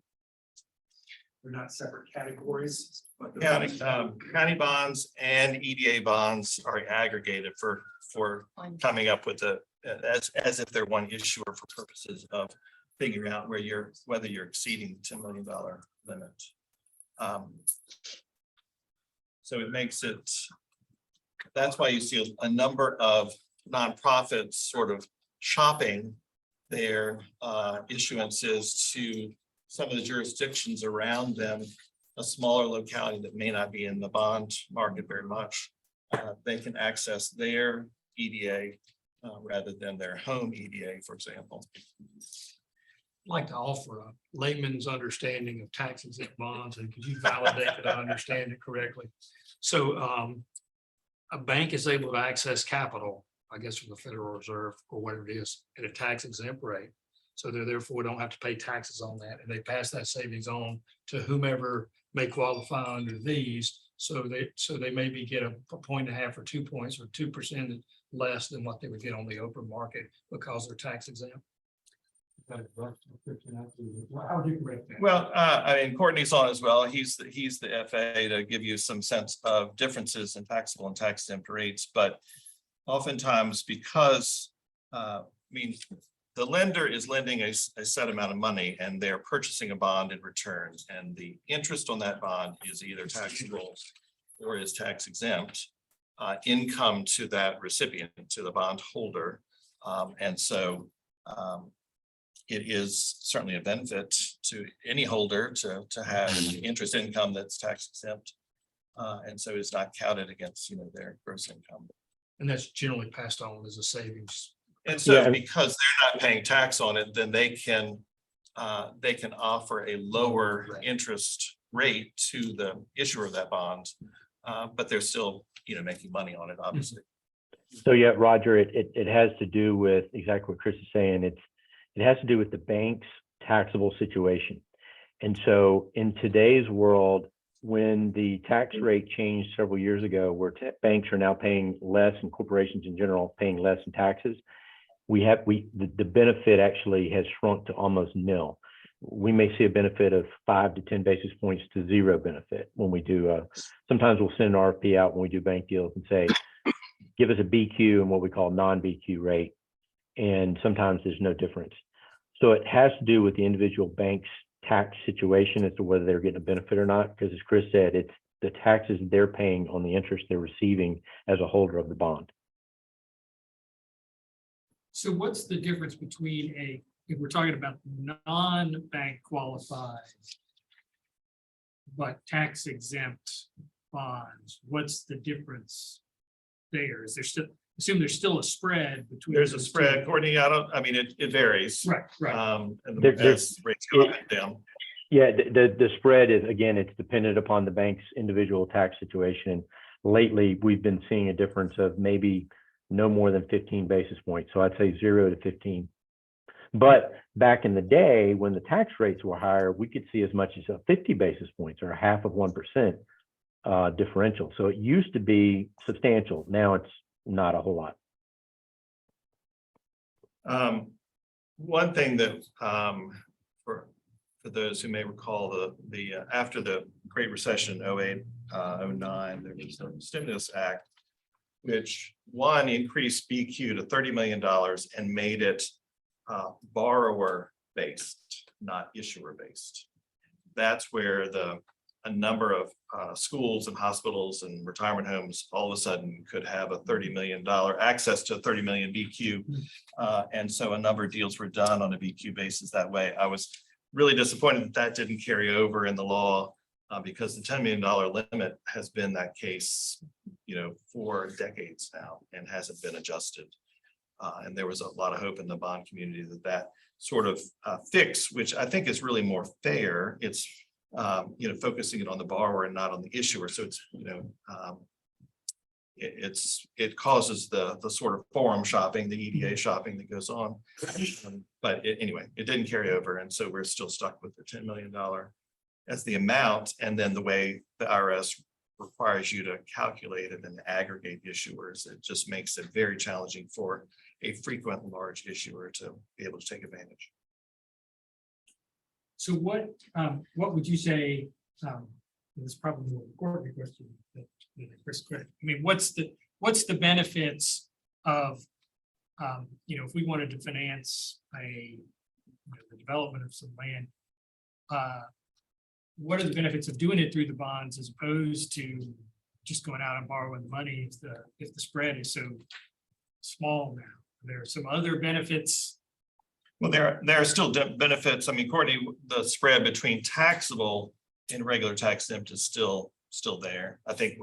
N: They're not separate categories, but
M: County bonds and EDA bonds are aggregated for coming up with as if they're one issuer for purposes of figuring out whether you're exceeding $10 million limit. So it makes it, that's why you see a number of nonprofits sort of shopping their issuances to some of the jurisdictions around them, a smaller locality that may not be in the bond market very much. They can access their EDA rather than their home EDA, for example.
H: I'd like to offer a layman's understanding of tax exempt bonds, and could you validate that I understand it correctly? So a bank is able to access capital, I guess, from the Federal Reserve or whatever it is, at a tax exempt rate. So they therefore don't have to pay taxes on that, and they pass that savings on to whomever may qualify under these. So they maybe get a 1.5 or 2 points or 2% less than what they would get on the open market because they're tax exempt. How would you correct that?
M: Well, I mean, Courtney's on as well. He's the FA to give you some sense of differences in taxable and tax exempt rates, but oftentimes because, I mean, the lender is lending a set amount of money and they're purchasing a bond in return, and the interest on that bond is either taxable or is tax exempt income to that recipient, to the bond holder. And so it is certainly a benefit to any holder to have interest income that's tax exempt. And so it's not counted against, their gross income.
H: And that's generally passed on as a savings.
M: And so because they're not paying tax on it, then they can offer a lower interest rate to the issuer of that bond. But they're still, making money on it, obviously.
O: So yeah, Roger, it has to do with exactly what Chris is saying. It has to do with the bank's taxable situation. And so in today's world, when the tax rate changed several years ago, where banks are now paying less and corporations in general paying less in taxes, the benefit actually has shrunk to almost nil. We may see a benefit of 5 to 10 basis points to zero benefit when we do. Sometimes we'll send an RFP out when we do bank deals and say, give us a BQ and what we call non-BQ rate. And sometimes there's no difference. So it has to do with the individual bank's tax situation as to whether they're getting a benefit or not. Because as Chris said, it's the taxes they're paying on the interest they're receiving as a holder of the bond.
B: So what's the difference between if we're talking about non-bank qualified but tax exempt bonds, what's the difference there? Is there still, assume there's still a spread between?
M: There's a
B: those
M: spread,
B: two?
M: Courtney. It varies.
B: Right.
M: And
O: There's-
M: rates go up and down.
O: Yeah, the spread is, again, it's dependent upon the bank's individual tax situation. Lately, we've been seeing a difference of maybe no more than 15 basis points. So I'd say 0 to 15. But back in the day, when the tax rates were higher, we could see as much as 50 basis points or 0.5% differential. So it used to be substantial. Now it's not a whole lot.
M: One thing that for those who may recall, the after the Great Recession, 08, 09, there was the Stimulus Act which one increased BQ to $30 million and made it borrower based, not issuer based. That's where a number of schools and hospitals and retirement homes all of a sudden could have a $30 million access to 30 million BQ. And so a number of deals were done on a BQ basis that way. I was really disappointed that that didn't carry over in the law because the $10 million limit has been that case, for decades now and hasn't been adjusted. And there was a lot of hope in the bond community that sort of fix, which I think is really more fair. It's focusing it on the borrower and not on the issuer. So it's, it causes the sort of forum shopping, the EDA shopping that goes on. But anyway, it didn't carry over. And so we're still stuck with the $10 million as the amount. And then the way the IRS requires you to calculate it and aggregate issuers, it just makes it very challenging for a frequent large issuer to be able to take advantage.
B: So what would you say, this is probably more important question, that Chris, I mean, what's the benefits of, if we wanted to finance the development of some land, what are the benefits of doing it through the bonds as opposed to just going out and borrowing the money if the spread is so small now? There are some other benefits.
M: Well, there are still benefits. I mean, Courtney, the spread between taxable and regular tax exempt is still there. I think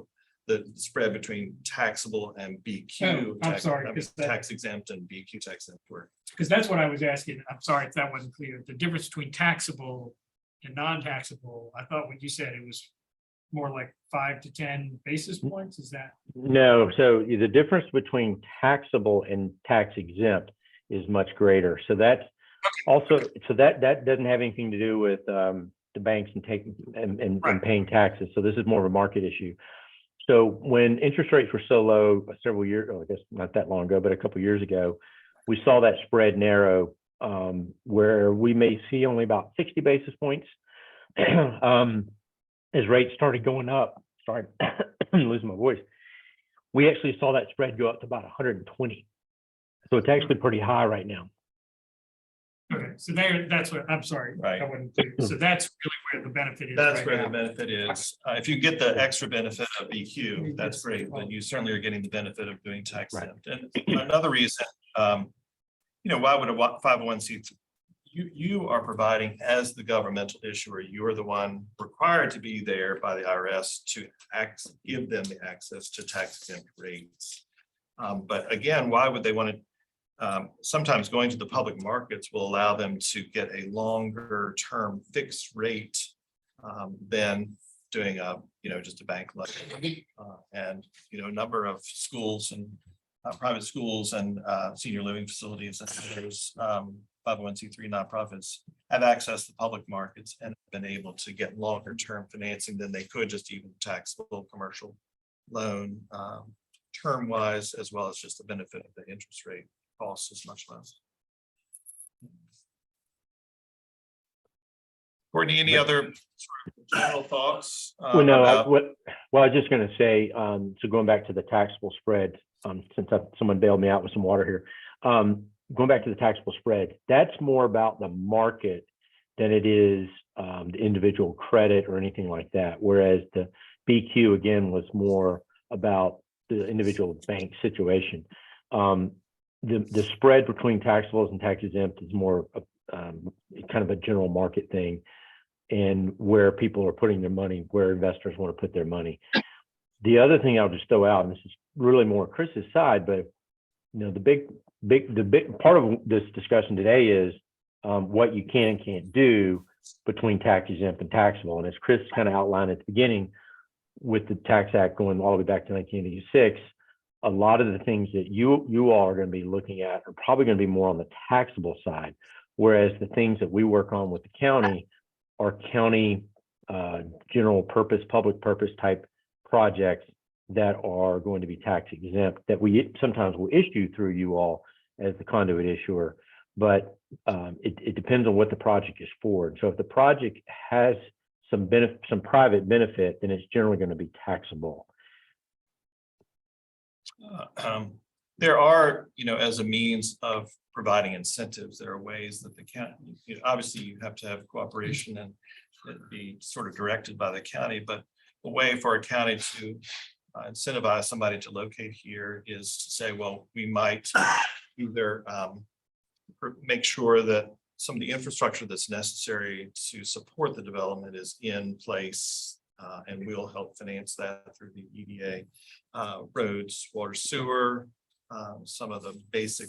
M: the spread between taxable and BQ tax exempt and BQ tax exempt were.
B: Because that's what I was asking. I'm sorry if that wasn't clear. The difference between taxable and non-taxable, I thought when you said it was more like 5 to 10 basis points, is that?
O: No, so the difference between taxable and tax exempt is much greater. So that's also, so that doesn't have anything to do with the banks and taking and paying taxes. So this is more of a market issue. So when interest rates were so low several years, I guess not that long ago, but a couple of years ago, we saw that spread narrow where we may see only about 60 basis points as rates started going up. Sorry, I'm losing my voice. We actually saw that spread go up to about 120. So it's actually pretty high right now.
B: Okay, so that's what, I'm sorry.
M: Right.
B: I wasn't clear. So that's really where the benefit is.
M: That's
B: right
M: where
B: now.
M: the benefit is. If you get the extra benefit of BQ, that's great, but you certainly are getting the benefit of doing tax exempt. And another reason, why would a 501c3, you are providing as the governmental issuer, you are the one required to be there by the IRS to give them the access to tax exempt rates. But again, why would they want to? Sometimes going to the public markets will allow them to get a longer term fixed rate than doing just a bank loan. And a number of schools and private schools and senior living facilities and others, 501c3 nonprofits have access to public markets and have been able to get longer term financing than they could just even taxable commercial loan term wise, as well as just the benefit of the interest rate. Cost is much less. Courtney, any other sort of general thoughts?
O: Well, no, I was just going to say, so going back to the taxable spread, since someone bailed me out with some water here, going back to the taxable spread, that's more about the market than it is the individual credit or anything like that. Whereas the BQ, again, was more about the individual bank situation. The spread between taxables and tax exempt is more kind of a general market thing, and where people are putting their money, where investors want to put their money. The other thing I'll just throw out, and this is really more Chris's side, but the big part of this discussion today is what you can and can't do between tax exempt and taxable. And as Chris kind of outlined at the beginning, with the Tax Act going all the way back to 1986. A lot of the things that you all are going to be looking at are probably going to be more on the taxable side, whereas the things that we work on with the county are county general purpose, public purpose type projects that are going to be tax exempt that we sometimes will issue through you all as the conduit issuer, but it depends on what the project is for. So if the project has some private benefit, then it's generally going to be taxable.
M: There are, as a means of providing incentives, there are ways that the county, obviously you have to have cooperation and be sort of directed by the county, but a way for a county to incentivize somebody to locate here is to say, well, we might either make sure that some of the infrastructure that's necessary to support the development is in place, and we'll help finance that through the EDA. Roads, water, sewer, some of the basic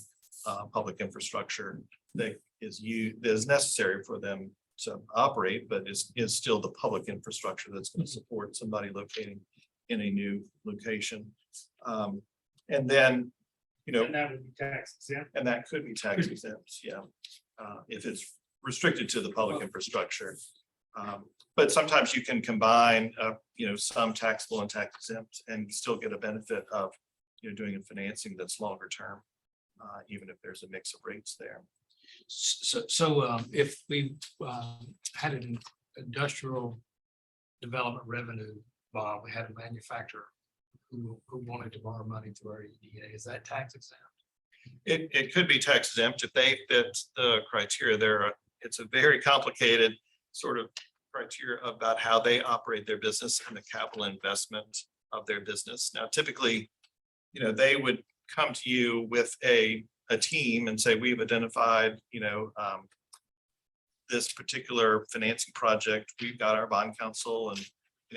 M: public infrastructure that is necessary for them to operate, but is still the public infrastructure that's going to support somebody locating in a new location. And then,
B: And that would be tax exempt.
M: and that could be tax exempt, yeah. If it's restricted to the public infrastructure. But sometimes you can combine, some taxable and tax exempt and still get a benefit of, doing a financing that's longer term, even if there's a mix of rates there.
H: So if we had an industrial development revenue bond, we had a manufacturer who wanted to borrow money through our EDA, is that tax exempt?
M: It could be tax exempt if they fit the criteria there. It's a very complicated sort of criteria about how they operate their business and the capital investment of their business. Now, typically, they would come to you with a team and say, we've identified, this particular financing project. We've got our bond counsel and,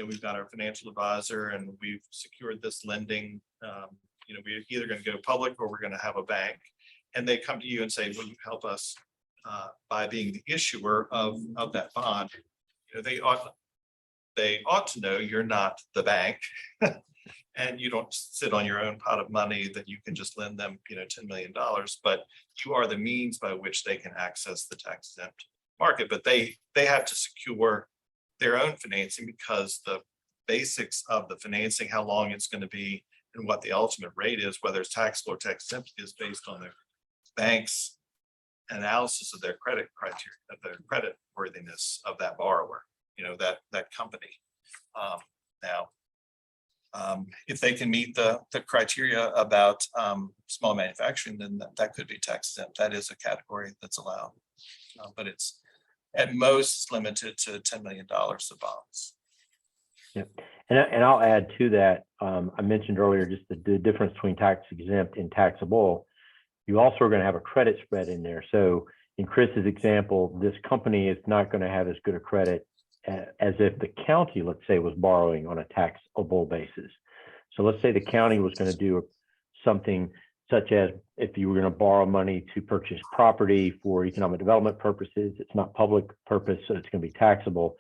M: we've got our financial advisor and we've secured this lending. We're either going to go public or we're going to have a bank. And they come to you and say, will you help us by being the issuer of that bond? They ought to know you're not the bank. And you don't sit on your own pot of money that you can just lend them, $10 million, but you are the means by which they can access the tax exempt market. But they have to secure their own financing because the basics of the financing, how long it's going to be and what the ultimate rate is, whether it's taxable or tax exempt, is based on the bank's analysis of their credit criteria, of their credit worthiness of that borrower, that company. Now, if they can meet the criteria about small manufacturing, then that could be tax exempt. That is a category that's allowed, but it's at most limited to $10 million of bonds.
O: Yeah, and I'll add to that. I mentioned earlier just the difference between tax exempt and taxable. You also are going to have a credit spread in there. So in Chris's example, this company is not going to have as good a credit as if the county, let's say, was borrowing on a taxable basis. So let's say the county was going to do something such as if you were going to borrow money to purchase property for economic development purposes, it's not public purpose, so it's going to be taxable.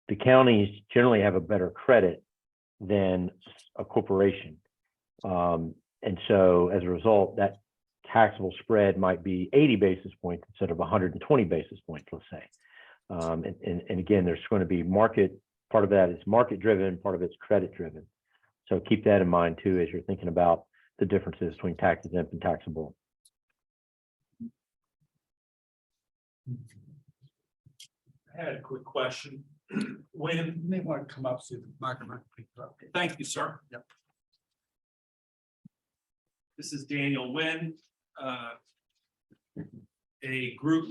O: The counties generally have a better credit than a corporation. And so as a result, that taxable spread might be 80 basis points instead of 120 basis points, let's say. And again, there's going to be part of that is market driven, part of it's credit driven. So keep that in mind too, as you're thinking about the differences between tax exempt and taxable.
N: I had a quick question. When you may want to come up to the microphone. Thank you, sir. Yep. This is Daniel Nguyen. A group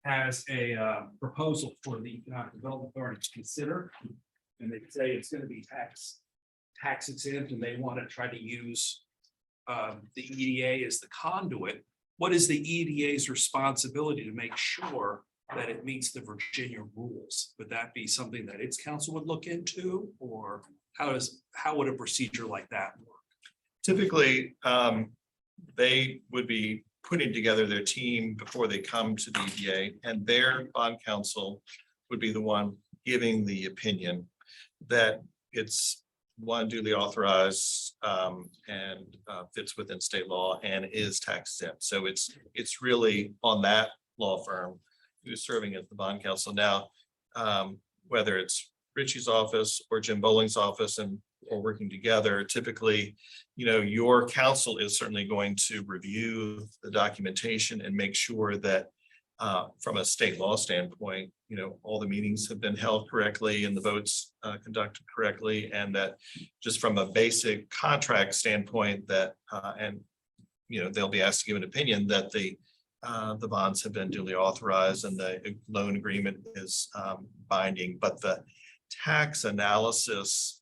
N: has a proposal for the Economic Development Authority to consider. And they say it's going to be tax exempt and they want to try to use the EDA as the conduit. What is the EDA's responsibility to make sure that it meets the Virginia rules? Would that be something that its council would look into, or how would a procedure like that work?
M: Typically, they would be putting together their team before they come to the EDA, and their bond counsel would be the one giving the opinion that it's one duly authorized and fits within state law and is tax exempt. So it's really on that law firm who's serving as the bond counsel now, whether it's Richie's office or Jim Bowling's office or working together. Typically, your counsel is certainly going to review the documentation and make sure that from a state law standpoint, all the meetings have been held correctly and the votes conducted correctly, and that just from a basic contract standpoint that, they'll be asked to give an opinion that the bonds have been duly authorized and the loan agreement is binding, but the tax analysis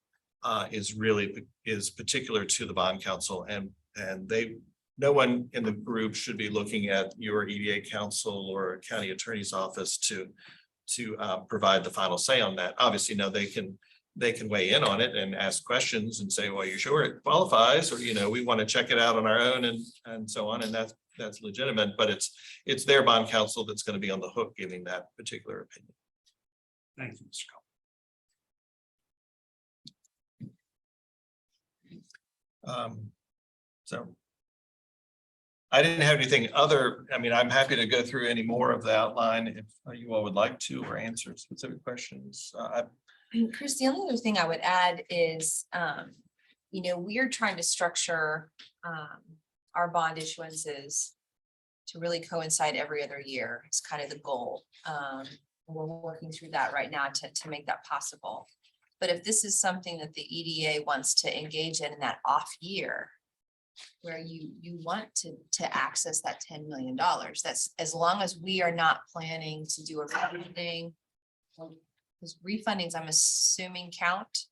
M: is particular to the bond council, and no one in the group should be looking at your EDA council or county attorney's office to provide the final say on that. Obviously, no, they can weigh in on it and ask questions and say, well, you're sure it qualifies, or, we want to check it out on our own and so on. And that's legitimate, but it's their bond counsel that's going to be on the hook giving that particular opinion.
I: Thank you, Mr. Cole.
M: So I didn't have anything I'm happy to go through any more of the outline if you all would like to, or answer specific questions.
L: Chris, the only other thing I would add is, we are trying to structure our bond issuances to really coincide every other year. It's kind of the goal. We're working through that right now to make that possible. But if this is something that the EDA wants to engage in that off year, where you want to access that $10 million, that's as long as we are not planning to do a refunding. Because refundings, I'm assuming, count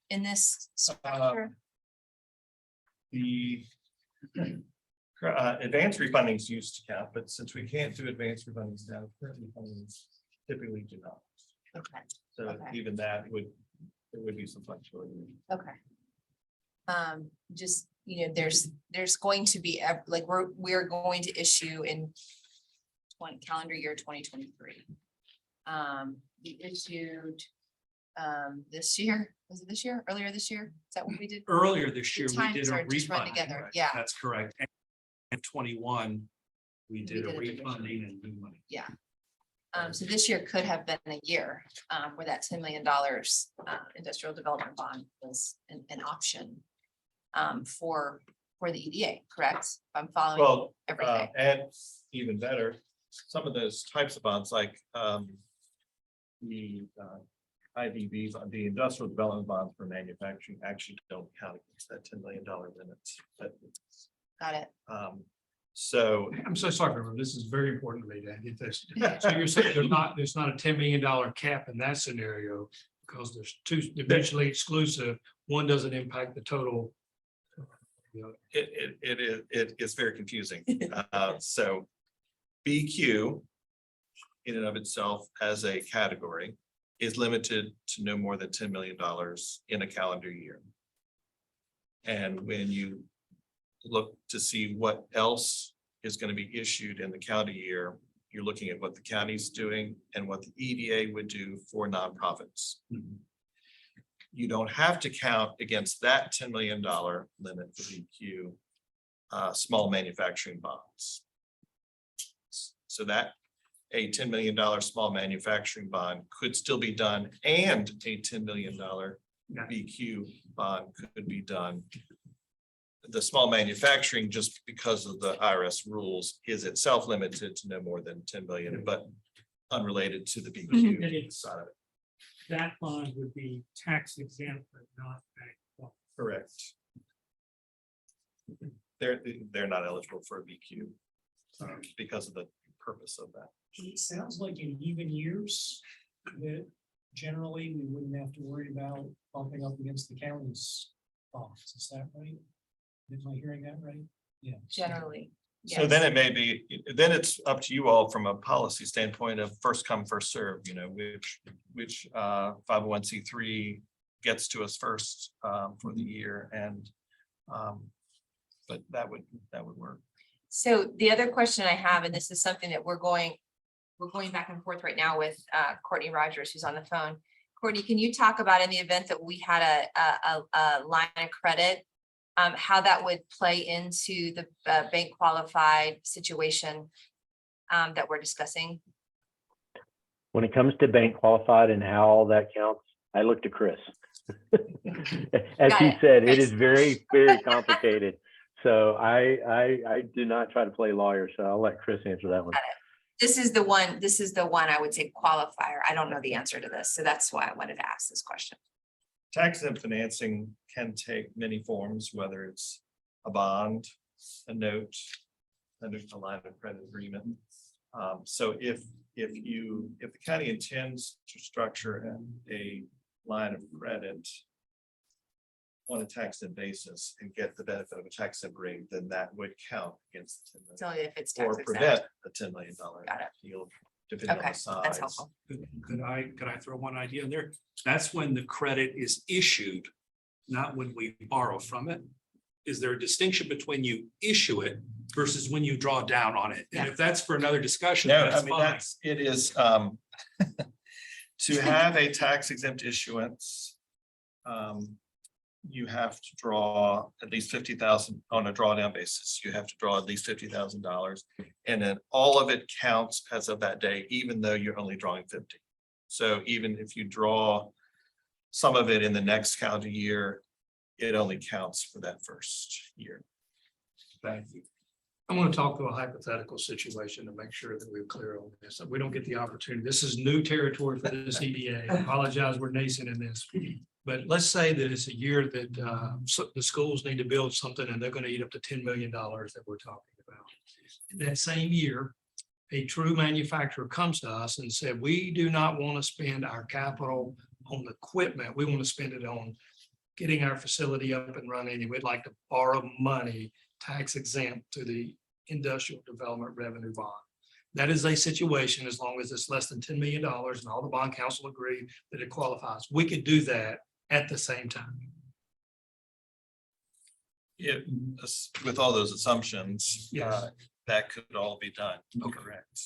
L: in this structure.
M: The advanced refundings used to count, but since we can't do advanced refundings now, current refundings typically do not.
L: Okay.
M: So
L: Okay.
M: even there would be some flexibility.
L: Okay. Just, there's going to be, we're going to issue in calendar year 2023. We issued this year, was it this year, earlier this year? Is that what we did?
I: Earlier this year, we
L: Times
I: did a
L: are just run
I: refund.
L: together,
I: Right,
L: yeah.
I: That's correct. And in 21, we did a
L: did a
I: refunding and new money.
L: Yeah. So this year could have been a year where that $10 million industrial development bond was an option for the EDA, correct? If I'm following
M: Well,
L: everything.
M: and even better, some of those types of bonds, like the IDBs, the industrial development bonds for manufacturing, actually don't count against that $10 million limit.
L: Got it.
M: So
H: I'm so sorry, for this is very important to me to get this. So you're saying there's not a $10 million cap in that scenario because there's two, they're mutually exclusive. One doesn't impact the total.
M: it is very confusing. So BQ in and of itself as a category is limited to no more than $10 million in a calendar year. And when you look to see what else is going to be issued in the county year, you're looking at what the county's doing and what the EDA would do for nonprofits. You don't have to count against that $10 million limit for BQ, small manufacturing bonds. So that a $10 million small manufacturing bond could still be done, and a $10 million BQ bond could be done. The small manufacturing, just because of the IRS rules, is itself limited to no more than 10 million, but unrelated to the
B: And
M: BQ
B: it's-
M: side of it.
B: That bond would be tax exempt, but not bank.
M: Correct. They're not eligible for a BQ because of the purpose of that.
B: It sounds like in even years that generally we wouldn't have to worry about bumping up against the county's bonds. Is that right? Am I hearing that right? Yeah.
L: Generally.
M: So then it may be, then it's up to you all from a policy standpoint of first come, first serve, which 501c3 gets to us first for the year, and but that would work.
L: So the other question I have, and this is something that we're going back and forth right now with Courtney Rogers, who's on the phone. Courtney, can you talk about in the event that we had a line of credit, how that would play into the bank qualified situation that we're discussing?
O: When it comes to bank qualified and how all that counts, I look to Chris. As
L: Got
O: he
L: it.
O: said, it
L: Chris.
O: is very, very complicated. So I do not try to play lawyer, so I'll let Chris answer that one.
L: This is the one I would say qualifier. I don't know the answer to this, so that's why I wanted to ask this question.
M: Tax exempt financing can take many forms, whether it's a bond, a note, a line of credit agreement. So if the county intends to structure a line of credit on a tax exempt basis and get the benefit of a tax exempt rate, then that would count against the 10
L: So
M: million.
L: if it's
M: Or
L: tax
M: prevent
L: exempt.
M: a $10 million
L: Got it.
M: deal, depending on
L: Okay,
M: the size.
L: that's helpful.
N: Could I throw one idea in there? That's when the credit is issued, not when we borrow from it. Is there a distinction between you issue it versus when you draw down on it? And if that's for another discussion,
M: No, I
N: that's
M: mean,
N: fine.
M: it is, to have a tax exempt issuance. You have to draw at least 50,000 on a drawdown basis. You have to draw at least $50,000. And then all of it counts as of that day, even though you're only drawing 50. So even if you draw some of it in the next calendar year, it only counts for that first year.
N: Thank you.
H: I want to talk to a hypothetical situation to make sure that we're clear on this. We don't get the opportunity. This is new territory for this EDA. I apologize, we're nascent in this. But let's say that it's a year that the schools need to build something and they're going to eat up to $10 million that we're talking about. In that same year, a true manufacturer comes to us and said, we do not want to spend our capital on equipment. We want to spend it on getting our facility up and running, and we'd like to borrow money tax exempt to the industrial development revenue bond. That is a situation, as long as it's less than $10 million and all the bond council agree that it qualifies. We could do that at the same time.
M: It, with all those assumptions,
H: Yes.
M: that could all be done. Correct.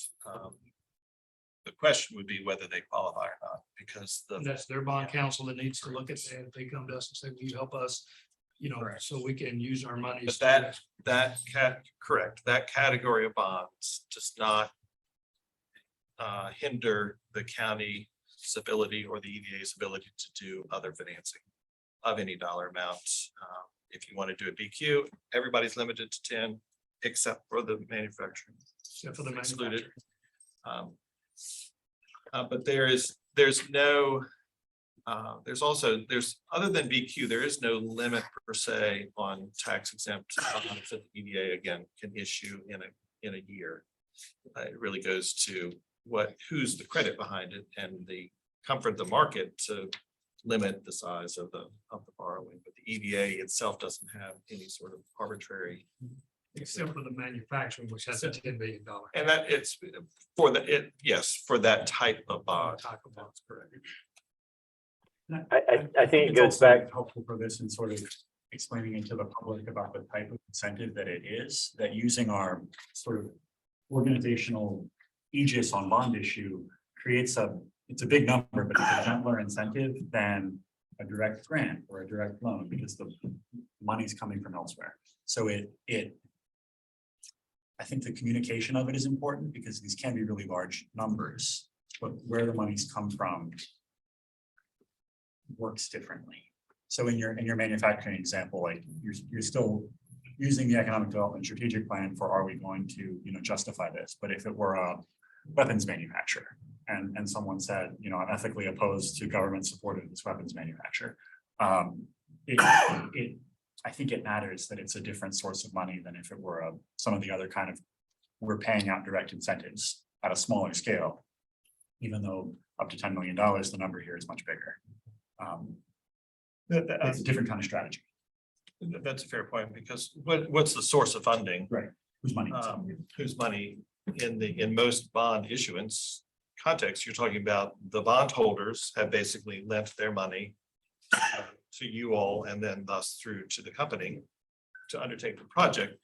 M: The question would be whether they qualify or not, because
H: And that's their bond counsel that needs to look at that. If they come to us and say, will you help us, so we can use our money.
M: But correct, that category of bonds does not hinder the county's ability or the EDA's ability to do other financing of any dollar amount. If you want to do a BQ, everybody's limited to 10, except for the manufacturing.
H: Except for the
M: Excluded.
H: manufacturer.
M: But there's other than BQ, there is no limit per se on tax exempt bonds that the EDA again can issue in a year. It really goes to who's the credit behind it and the comfort of the market to limit the size of the borrowing, but the EDA itself doesn't have any sort of arbitrary.
H: Except for the manufacturing, which has a $10 million.
M: And that it's for for that type of bond.
H: Type of bonds, correct.
O: I think it
I: it's
O: goes
I: also
O: back.
I: helpful for this and sort of explaining into the public about the type of incentive that it is, that using our sort of organizational aegis on bond issue creates it's a big number, but it's a gentler incentive than a direct grant or a direct loan, because the money's coming from elsewhere. So I think the communication of it is important, because these can be really large numbers, but where the money's come from works differently. So in your manufacturing example, like you're still using the economic development strategic plan for, are we going to, justify this? But if it were a weapons manufacturer and someone said, I'm ethically opposed to government supported this weapons manufacturer, I think it matters that it's a different source of money than if it were some of the other kind of, we're paying out direct incentives at a smaller scale, even though up to $10 million, the number here is much bigger. It's a different kind of strategy.
M: That's a fair point, because what's the source of funding?
I: Right. Whose money?
M: Whose money in most bond issuance context, you're talking about the bondholders have basically lent their money to you all, and then thus through to the company to undertake the project.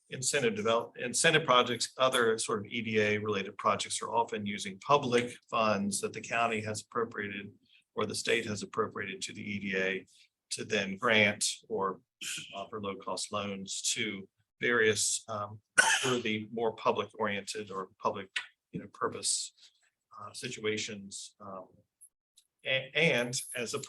M: Incentive projects, other sort of EDA related projects are often using public funds that the county has appropriated or the state has appropriated to the EDA to then grant or offer low cost loans to various worthy, more public oriented or public purpose situations. And as a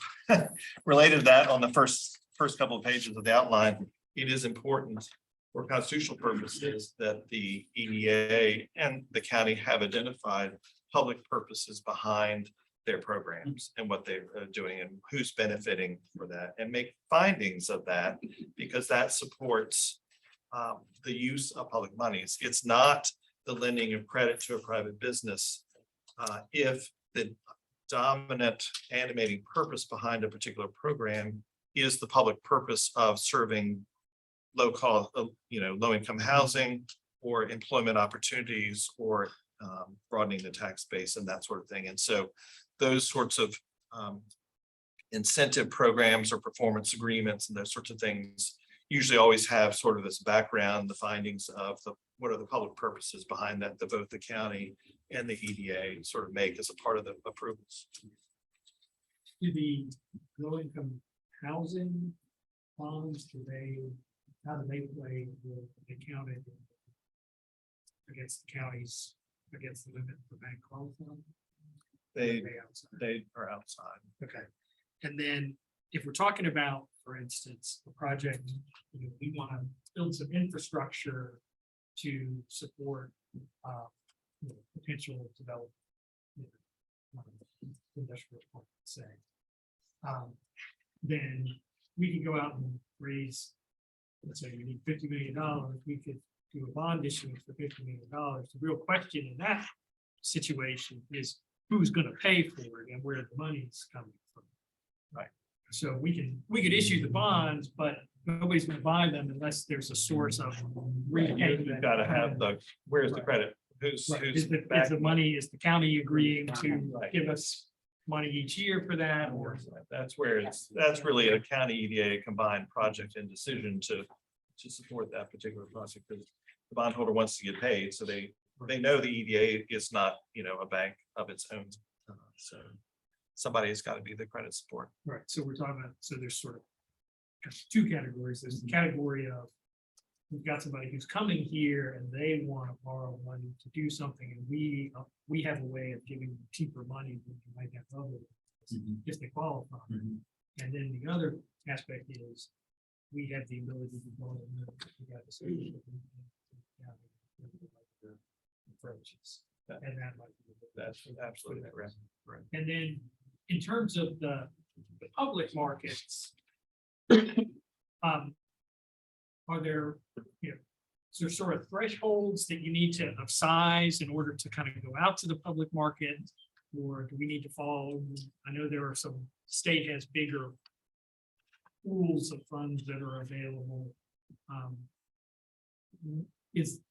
M: related to that, on the first couple of pages of the outline, it is important for constitutional purposes that the EDA and the county have identified public purposes behind their programs and what they're doing and who's benefiting for that, and make findings of that, because that supports the use of public monies. It's not the lending of credit to a private business if the dominant animating purpose behind a particular program is the public purpose of serving low cost, low income housing or employment opportunities or broadening the tax base and that sort of thing. And so those sorts of incentive programs or performance agreements and those sorts of things usually always have sort of this background, the findings of what are the public purposes behind that both the county and the EDA sort of make as a part of the approvals.
B: Do the low income housing bonds, how do they play with the county against the counties, against the limit for bank qualifying?
M: They are outside.
B: Okay, and then if we're talking about, for instance, a project, we want to build some infrastructure to support potential development, industrial park, say. Then we could go out and raise, let's say you need $50 million, we could do a bond issuance for $50 million. The real question in that situation is who's going to pay for it and where the money's coming from. Right. So we could issue the bonds, but nobody's going to buy them unless there's a source of repayment.
M: You've got to have where's the credit? Who's
B: Is the money, is the county agreeing to give us money each year for that, or?
M: That's where that's really a county EDA combined project and decision to support that particular project, because the bondholder wants to get paid, so they know the EDA is not, a bank of its own. So somebody's got to be the credit support.
B: Right, so we're talking about, so there's sort of two categories. There's the category of, we've got somebody who's coming here and they want to borrow money to do something, and we have a way of giving them cheaper money than you might have other if they qualify. And then the other aspect is we have the ability to borrow money. We got approaches, and that might be
M: that's absolutely correct. Right.
B: And then in terms of the public markets, are there, is there sort of thresholds that you need to of size in order to kind of go out to the public market? Or do we need to follow? I know there are some, state has bigger pools of funds that are available.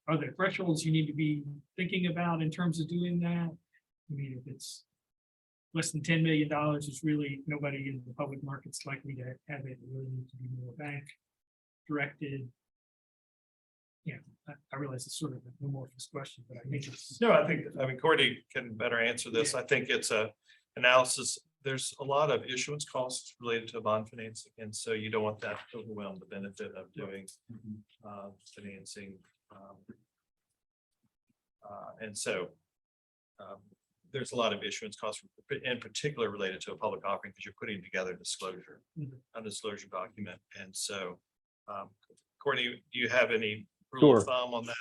B: Are there thresholds you need to be thinking about in terms of doing that? I mean, if it's less than $10 million, it's really nobody in the public market's likely to have it. It really needs to be more bank directed. Yeah, I realize it's sort of an amorphous question, but I think it's.
M: No, I mean, Courtney can better answer this. I think it's a analysis. There's a lot of issuance costs related to bond financing, and so you don't want that to overwhelm the benefit of doing financing. And so there's a lot of issuance costs, in particular related to a public offering, because you're putting together disclosure, a disclosure document. And so, Courtney, do you have any rule of thumb on that?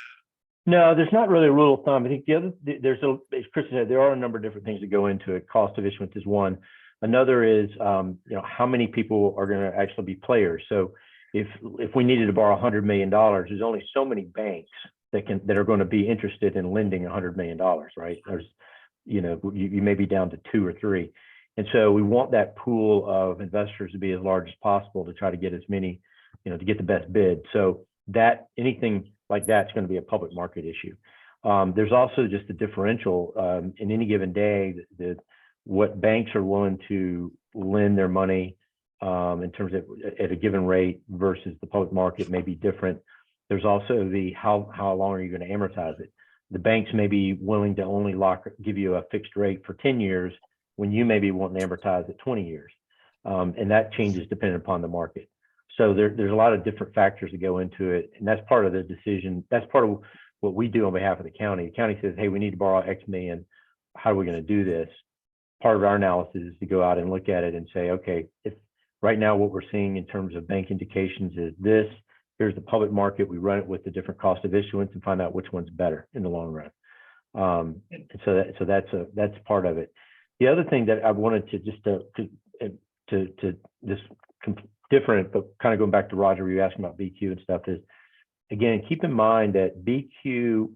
O: No, there's not really a rule of thumb. I think as Chris said, there are a number of different things that go into it. Cost of issuance is one. Another is, how many people are going to actually be players. So if we needed to borrow $100 million, there's only so many banks that are going to be interested in lending $100 million, right? There's, you may be down to 2 or 3. And so we want that pool of investors to be as large as possible to try to get as many, to get the best bid. So that anything like that's going to be a public market issue. There's also just the differential in any given day that what banks are willing to lend their money in terms of at a given rate versus the public market may be different. There's also the how long are you going to amortize it? The banks may be willing to only give you a fixed rate for 10 years when you may be wanting to amortize at 20 years. And that changes depending upon the market. So there's a lot of different factors that go into it. And that's part of the decision. That's part of what we do on behalf of the county. The county says, hey, we need to borrow X million. How are we going to do this? Part of our analysis is to go out and look at it and say, okay, if right now what we're seeing in terms of bank indications is this, here's the public market, we run it with the different cost of issuance and find out which one's better in the long run. And so that's part of it. The other thing that I wanted to just different, but kind of going back to Roger, you asking about BQ and stuff is, again, keep in mind that BQ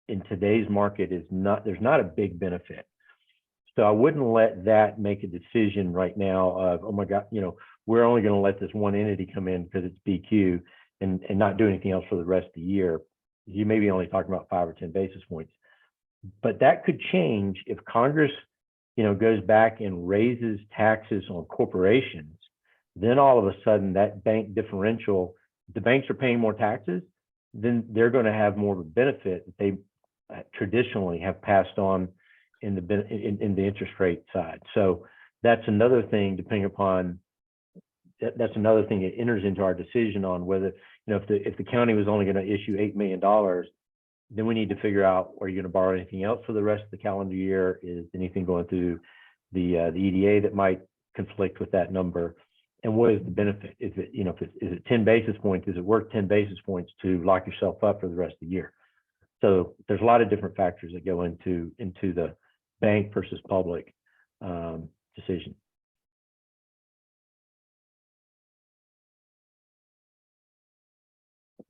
O: in today's market is not, there's not a big benefit. So I wouldn't let that make a decision right now of, oh my God, we're only going to let this one entity come in because it's BQ and not do anything else for the rest of the year. You may be only talking about 5 or 10 basis points, but that could change if Congress, goes back and raises taxes on corporations. Then all of a sudden that bank differential, the banks are paying more taxes, then they're going to have more of a benefit that they traditionally have passed on in the interest rate side. So that's another thing, depending upon, that's another thing that enters into our decision on whether, if the county was only going to issue $8 million, then we need to figure out, are you going to borrow anything else for the rest of the calendar year? Is anything going through the EDA that might conflict with that number? And what is the benefit? Is it, is it 10 basis points? Is it worth 10 basis points to lock yourself up for the rest of the year? So there's a lot of different factors that go into the bank versus public decision.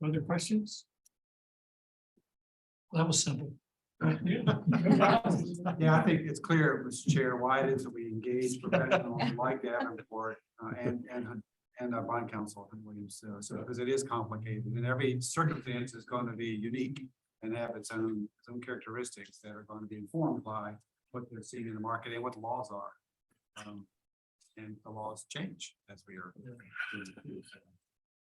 B: Other questions?
H: That was simple.
P: Yeah, I think it's clear, Mr. Chair, why it is that we engage professionals like Davenport and our bond counsel in Williams. So because it is complicated and every circumstance is going to be unique and have its own characteristics that are going to be informed by what they're seeing in the market and what the laws are. And the laws change as we are.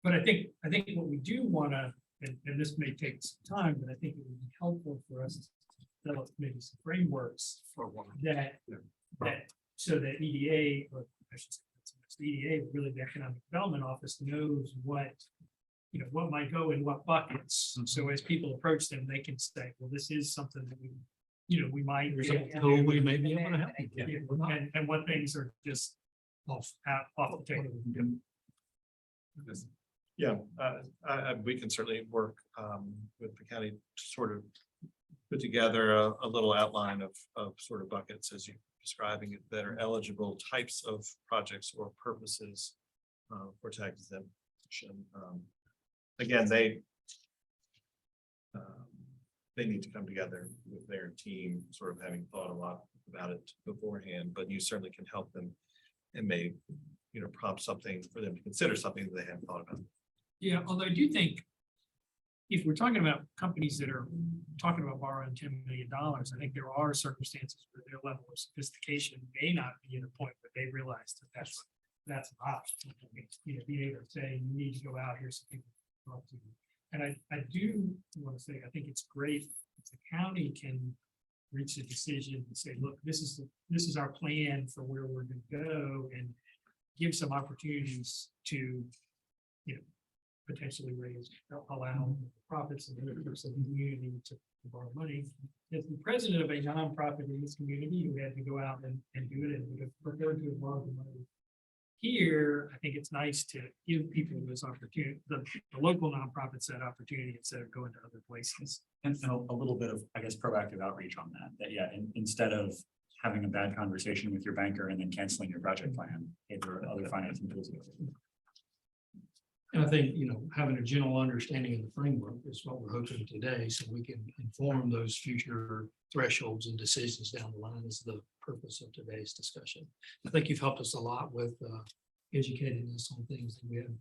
B: But I think what we do want to, and this may take some time, but I think it would be helpful for us to develop maybe some frameworks for that so that EDA, or I should say, EDA, really the Economic Development Office knows what might go in what buckets. So as people approach them, they can say, well, this is something that we might.
H: We may be able to help you.
B: And what things are just off the table.
M: Yeah, we can certainly work with the county to sort of put together a little outline of sort of buckets as you're describing it that are eligible types of projects or purposes for tax exemption. Again, they need to come together with their team, sort of having thought a lot about it beforehand, but you certainly can help them and may, prompt something for them to consider something that they haven't thought about.
B: Yeah, although I do think if we're talking about companies that are talking about borrowing $10 million, I think there are circumstances where their level of sophistication may not be at a point where they realize that that's an option. Being able to say, you need to go out here so people can talk to you. And I do want to say, I think it's great if the county can reach a decision and say, look, this is our plan for where we're going to go, and give some opportunities to, potentially allow profits and members of the community to borrow money. As the president of a nonprofit in this community who had to go out and do it and would have preferred to have borrowed the money here, I think it's nice to give people this opportunity, the local nonprofits that opportunity instead of going to other places.
I: And a little bit of, I guess, proactive outreach on that, instead of having a bad conversation with your banker and then canceling your project plan, if there are other financing tools.
H: And I think, having a general understanding of the framework is what we're hoping today, so we can inform those future thresholds and decisions down the line is the purpose of today's discussion. I think you've helped us a lot with educating us on things that we have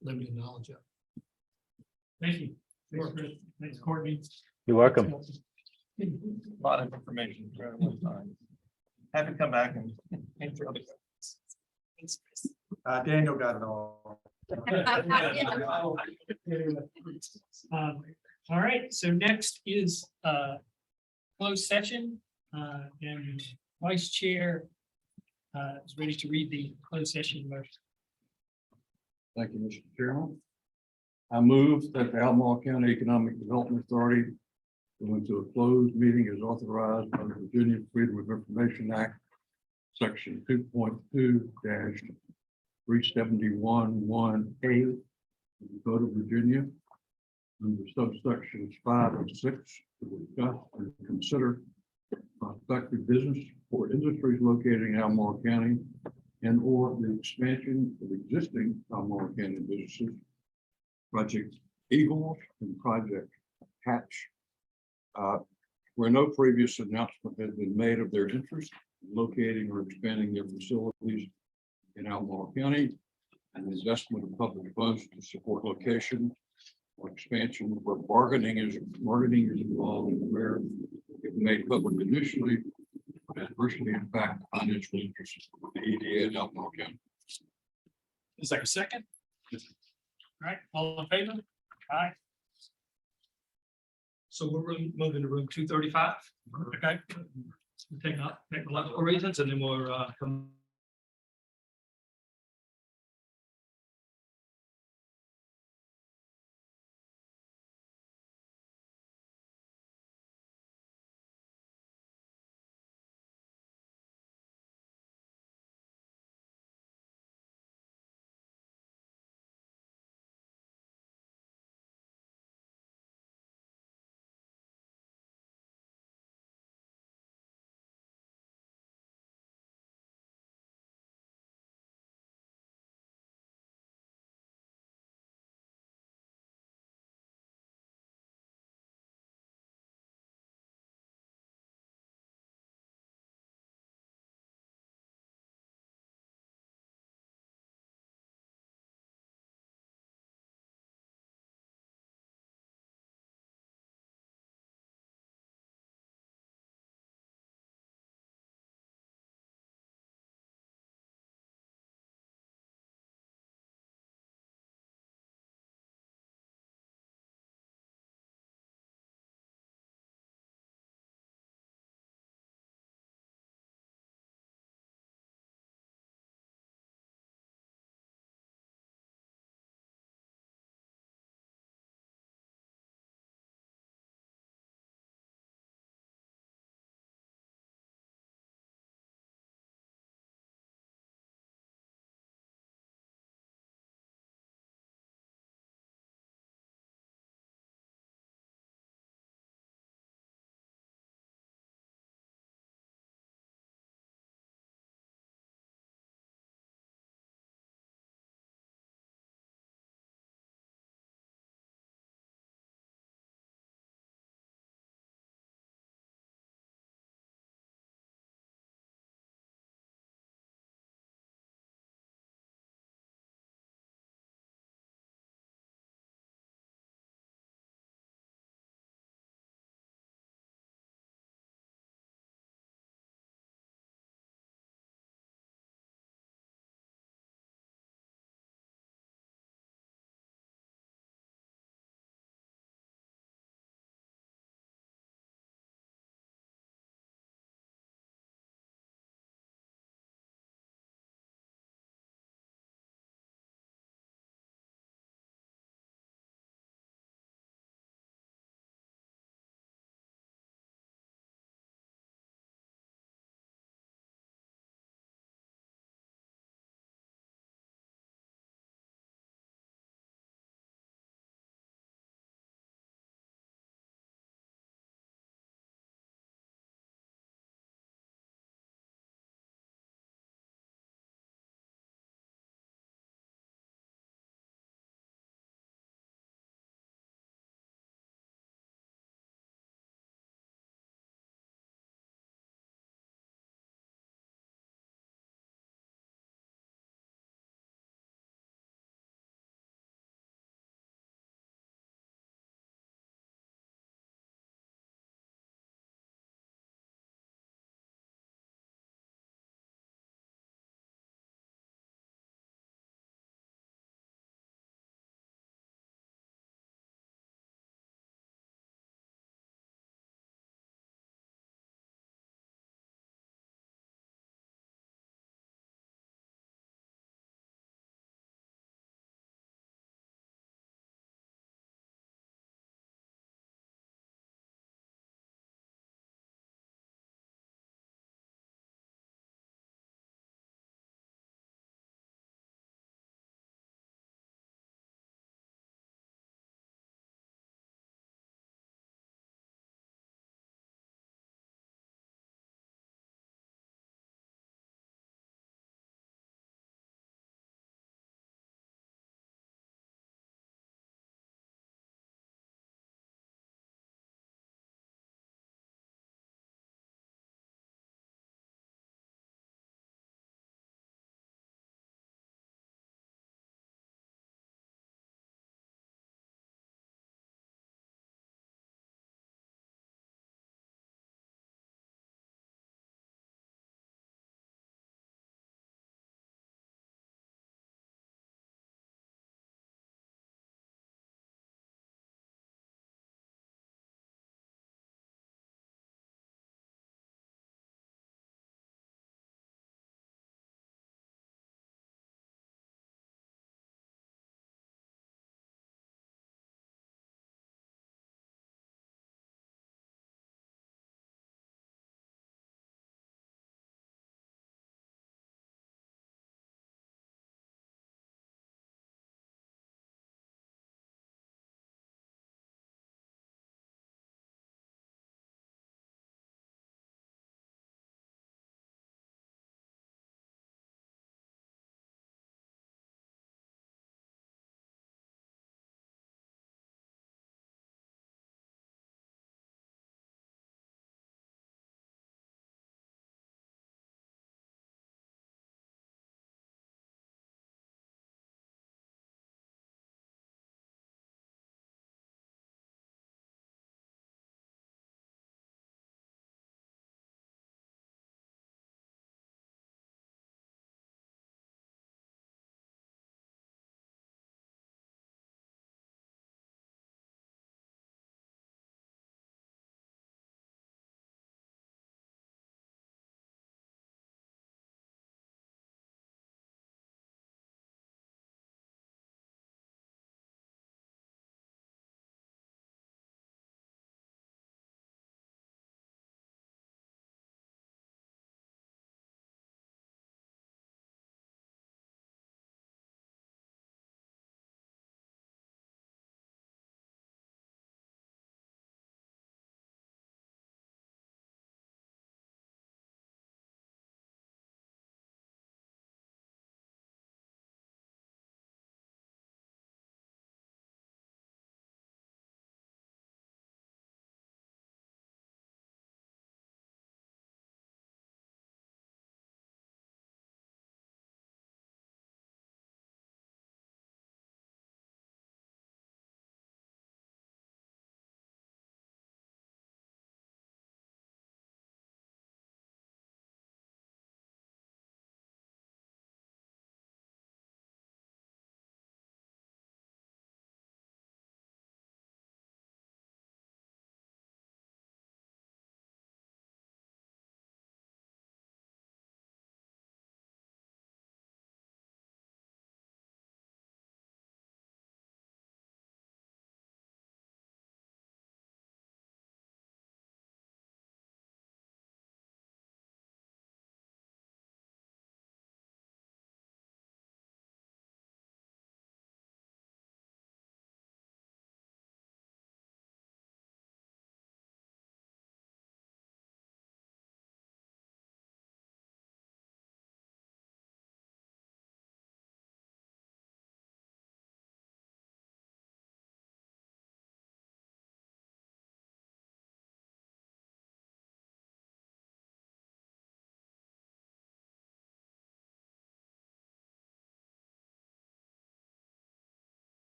H: limited knowledge of.
B: Thank you. Thanks, Courtney.
O: You're welcome.
M: A lot of information for one time. Have to come back and answer other questions.
P: Daniel got it all.
B: All right, so next is closed session, and Vice Chair is ready to read the closed session motion.
G: Thank you, Mr. Chairman. I move that the Albemarle County Economic Development Authority go into a closed meeting as authorized by the Virginia Freedom of Information Act, Section 2.2-371(1)(a), of the Code of Virginia under subsections 5 and 6 to discuss and consider prospective business or industries located in Albemarle County and or the expansion of existing Albemarle County businesses, Project Eagles and Project Hatch, where no previous announcement has been made of their interest in locating or expanding their facilities in Albemarle County, and investment of public funds to support location or expansion where bargaining is involved and where it made public initially adversely impact financial interests of the EDA in Albemarle County.
B: Is there a second? All right, all in favor? Aye.
H: So we're moving to room 235.
B: Okay.
H: We'll take up technological reasons and then we'll come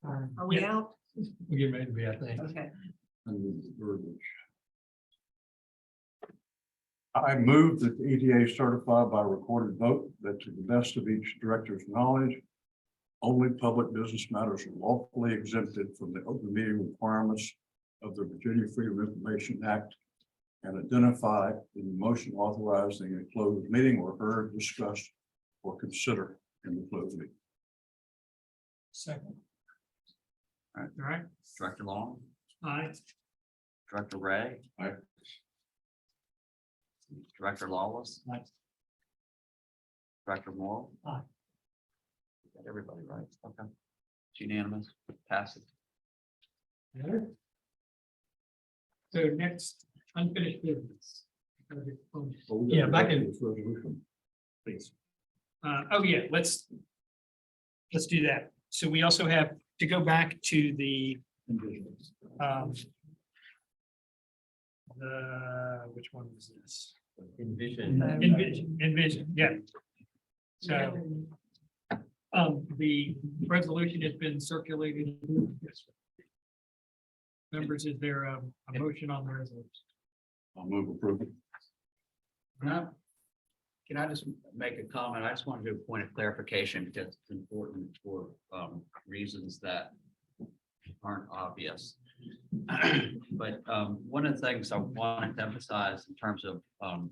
D: Are we out?
H: We get ready to be, I think.
D: Okay.
G: I move that the EDA certify by recorded vote that to the best of each director's knowledge, only public business matters are lawfully exempted from the open meeting requirements of the Virginia Freedom of Information Act and identify in the motion authorizing a closed meeting or heard, discussed, or consider in the closed meeting.
B: Second.
C: All right.
B: All right,
C: Director Long,
B: aye.
C: Director Ray.
G: Aye.
C: Director Lawless.
B: Aye.
C: Director Moore.
B: Aye.
C: Got everybody right, okay. It's unanimous, pass it.
B: All right. So next, unfinished business. Yeah, back in,
G: Resolution.
B: please. Oh, yeah, let's do that. So we also have to go back to the which one was this?
F: Envision.
B: Envision, yeah. So the resolution has been circulated. Members, is there a motion on the resolution?
G: I'll move approval.
C: Can I just make a comment? I just want to do a point of clarification because it's important for reasons that aren't obvious. But one of the things I wanted to emphasize in terms of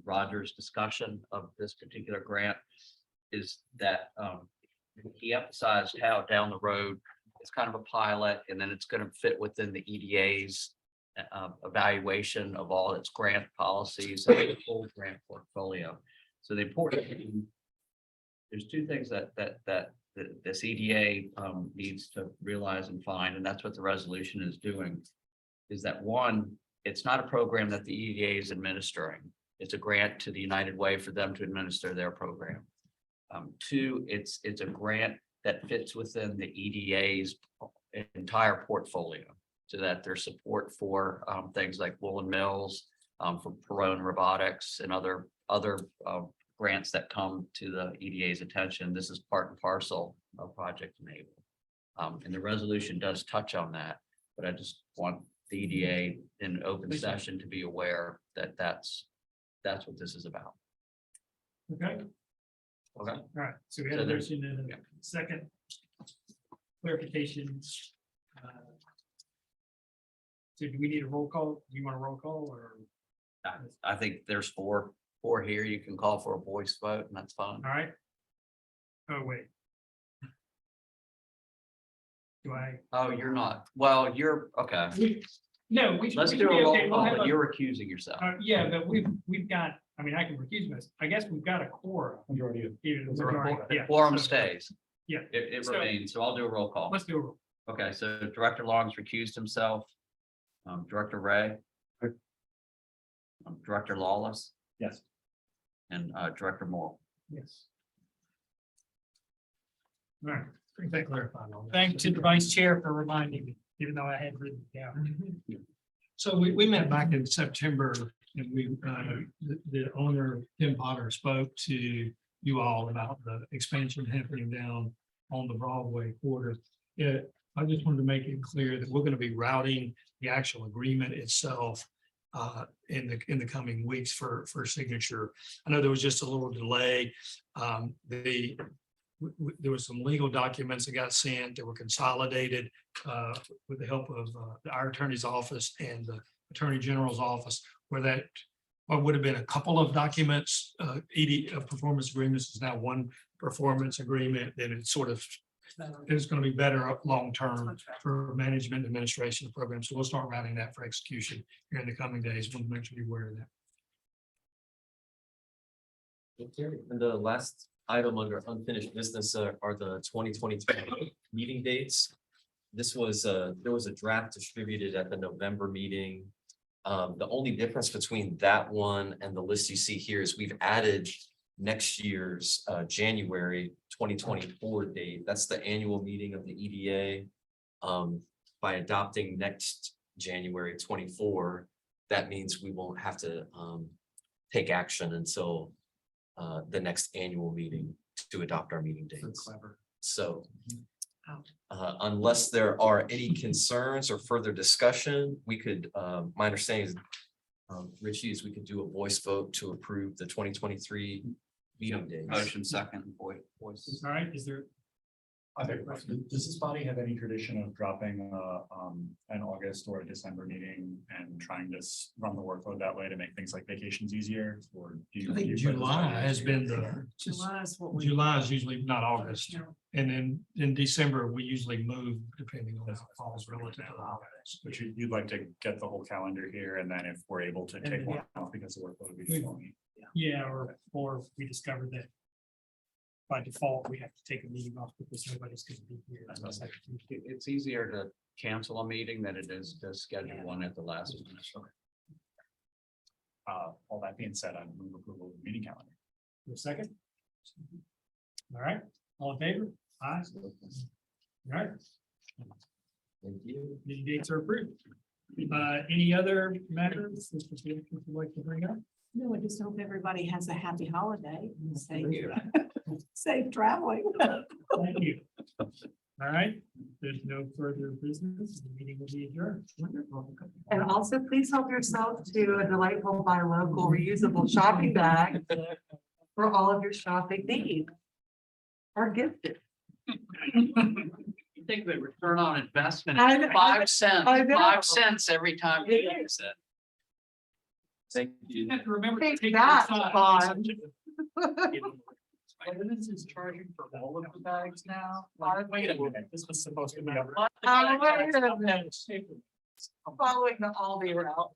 C: Roger's discussion of this particular grant is that he emphasized how down the road, it's kind of a pilot, and then it's going to fit within the EDA's evaluation of all its grant policies and the full grant portfolio. So the important thing, there's two things that this EDA needs to realize and find, and that's what the resolution is doing. Is that one, it's not a program that the EDA is administering. It's a grant to the United Way for them to administer their program. Two, it's a grant that fits within the EDA's entire portfolio, so that there's support for things like Woolen Mills, for Perrone Robotics and other grants that come to the EDA's attention. This is part and parcel of Project Enable. And the resolution does touch on that, but I just want the EDA in open session to be aware that that's what this is about.
B: Okay,
C: Okay.
B: all right, so we had
C: So
B: a
C: there's-
B: motion and a second clarification. So do we need a roll call? Do you want a roll call or?
C: I think there's four here. You can call for a voice vote and that's fine.
B: All right. Oh, wait. Do I?
C: Oh, you're not. Well, you're, okay.
B: No, we.
C: Let's
B: we
C: do
B: should
C: a
B: be
C: roll
B: okay. We'll
C: call,
B: have
C: but
B: a-
C: you're recusing yourself.
B: Yeah, but we've got, I mean, I can recuse myself. I guess we've got a quorum.
H: Majority of.
B: Even a
C: The
B: majority, yeah.
C: quorum
B: So,
C: stays.
B: Yeah.
C: It
B: So-
C: remains, so I'll do a roll call.
B: Let's do a roll.
C: Okay, so Director Long's recused himself. Director Ray. Director Lawless
I: Yes.
C: and Director Moore.
B: Yes. All right, that clarified all that. Thanks to the vice chair for reminding me, even though I had written it down.
H: So we met back in September and we, the owner, Tim Potter, spoke to you all about the expansion happening down on the Broadway quarter. Yeah, I just wanted to make it clear that we're going to be routing the actual agreement itself in the coming weeks for signature. I know there was just a little delay. There was some legal documents that got sent that were consolidated with the help of our attorney's office and the Attorney General's office, where that what would have been a couple of documents, performance agreements is now one performance agreement. Then it's sort of is going to be better long-term for management and administration of programs. So we'll start routing that for execution here in the coming days. Want to make sure you're aware of that.
F: And the last item under unfinished business are the 2023 meeting dates. This was, there was a draft distributed at the November meeting. The only difference between that one and the list you see here is we've added next year's January 2024 date. That's the annual meeting of the EDA. By adopting next January 24, that means we won't have to take action until the next annual meeting to adopt our meeting dates.
P: Clever.
F: So Unless there are any concerns or further discussion, we could, my understanding is, Richie, is we could do a voice vote to approve the 2023 meeting days.
C: Motion second, voice.
B: All right, is there?
I: Does this body have any tradition of dropping an August or a December meeting and trying to run the workload that way to make things like vacations easier? Or do you?
H: I think July has been the,
D: July is what we.
H: July is usually not August. And then in December, we usually move depending on how it falls relative to the holidays.
I: But you'd like to get the whole calendar here, and then if we're able to take one off because the workload would be flowing.
B: Yeah, or we discovered that by default, we have to take a meeting off because nobody's gonna be here.
C: It's easier to cancel a meeting than it is to schedule one at the last minute.
I: All that being said, I move approval of the meeting calendar.
B: For a second? All right, all in favor? Aye. All right,
F: Thank you.
B: meeting dates are approved. Any other matters that you would like to bring up?
D: No, I just hope everybody has a happy holiday. and safe traveling.
B: Thank you. All right, there's no further business. The meeting will be adjourned.
E: And also please help yourself to a delightful buy local reusable shopping bag for all of your shopping needs. Or gifted.
C: You think the return on investment
E: I
C: is
E: know.
C: 5 cents,
E: I know.
C: 5 cents every time you use it.
F: Thank you.
B: You have to remember. to
E: Take
B: take
E: that,
B: your time.
E: Bond.
I: Evidence is charging for all of the bags now. Wait a minute, this was supposed to be.
E: Wait a minute. Following the Aldi route.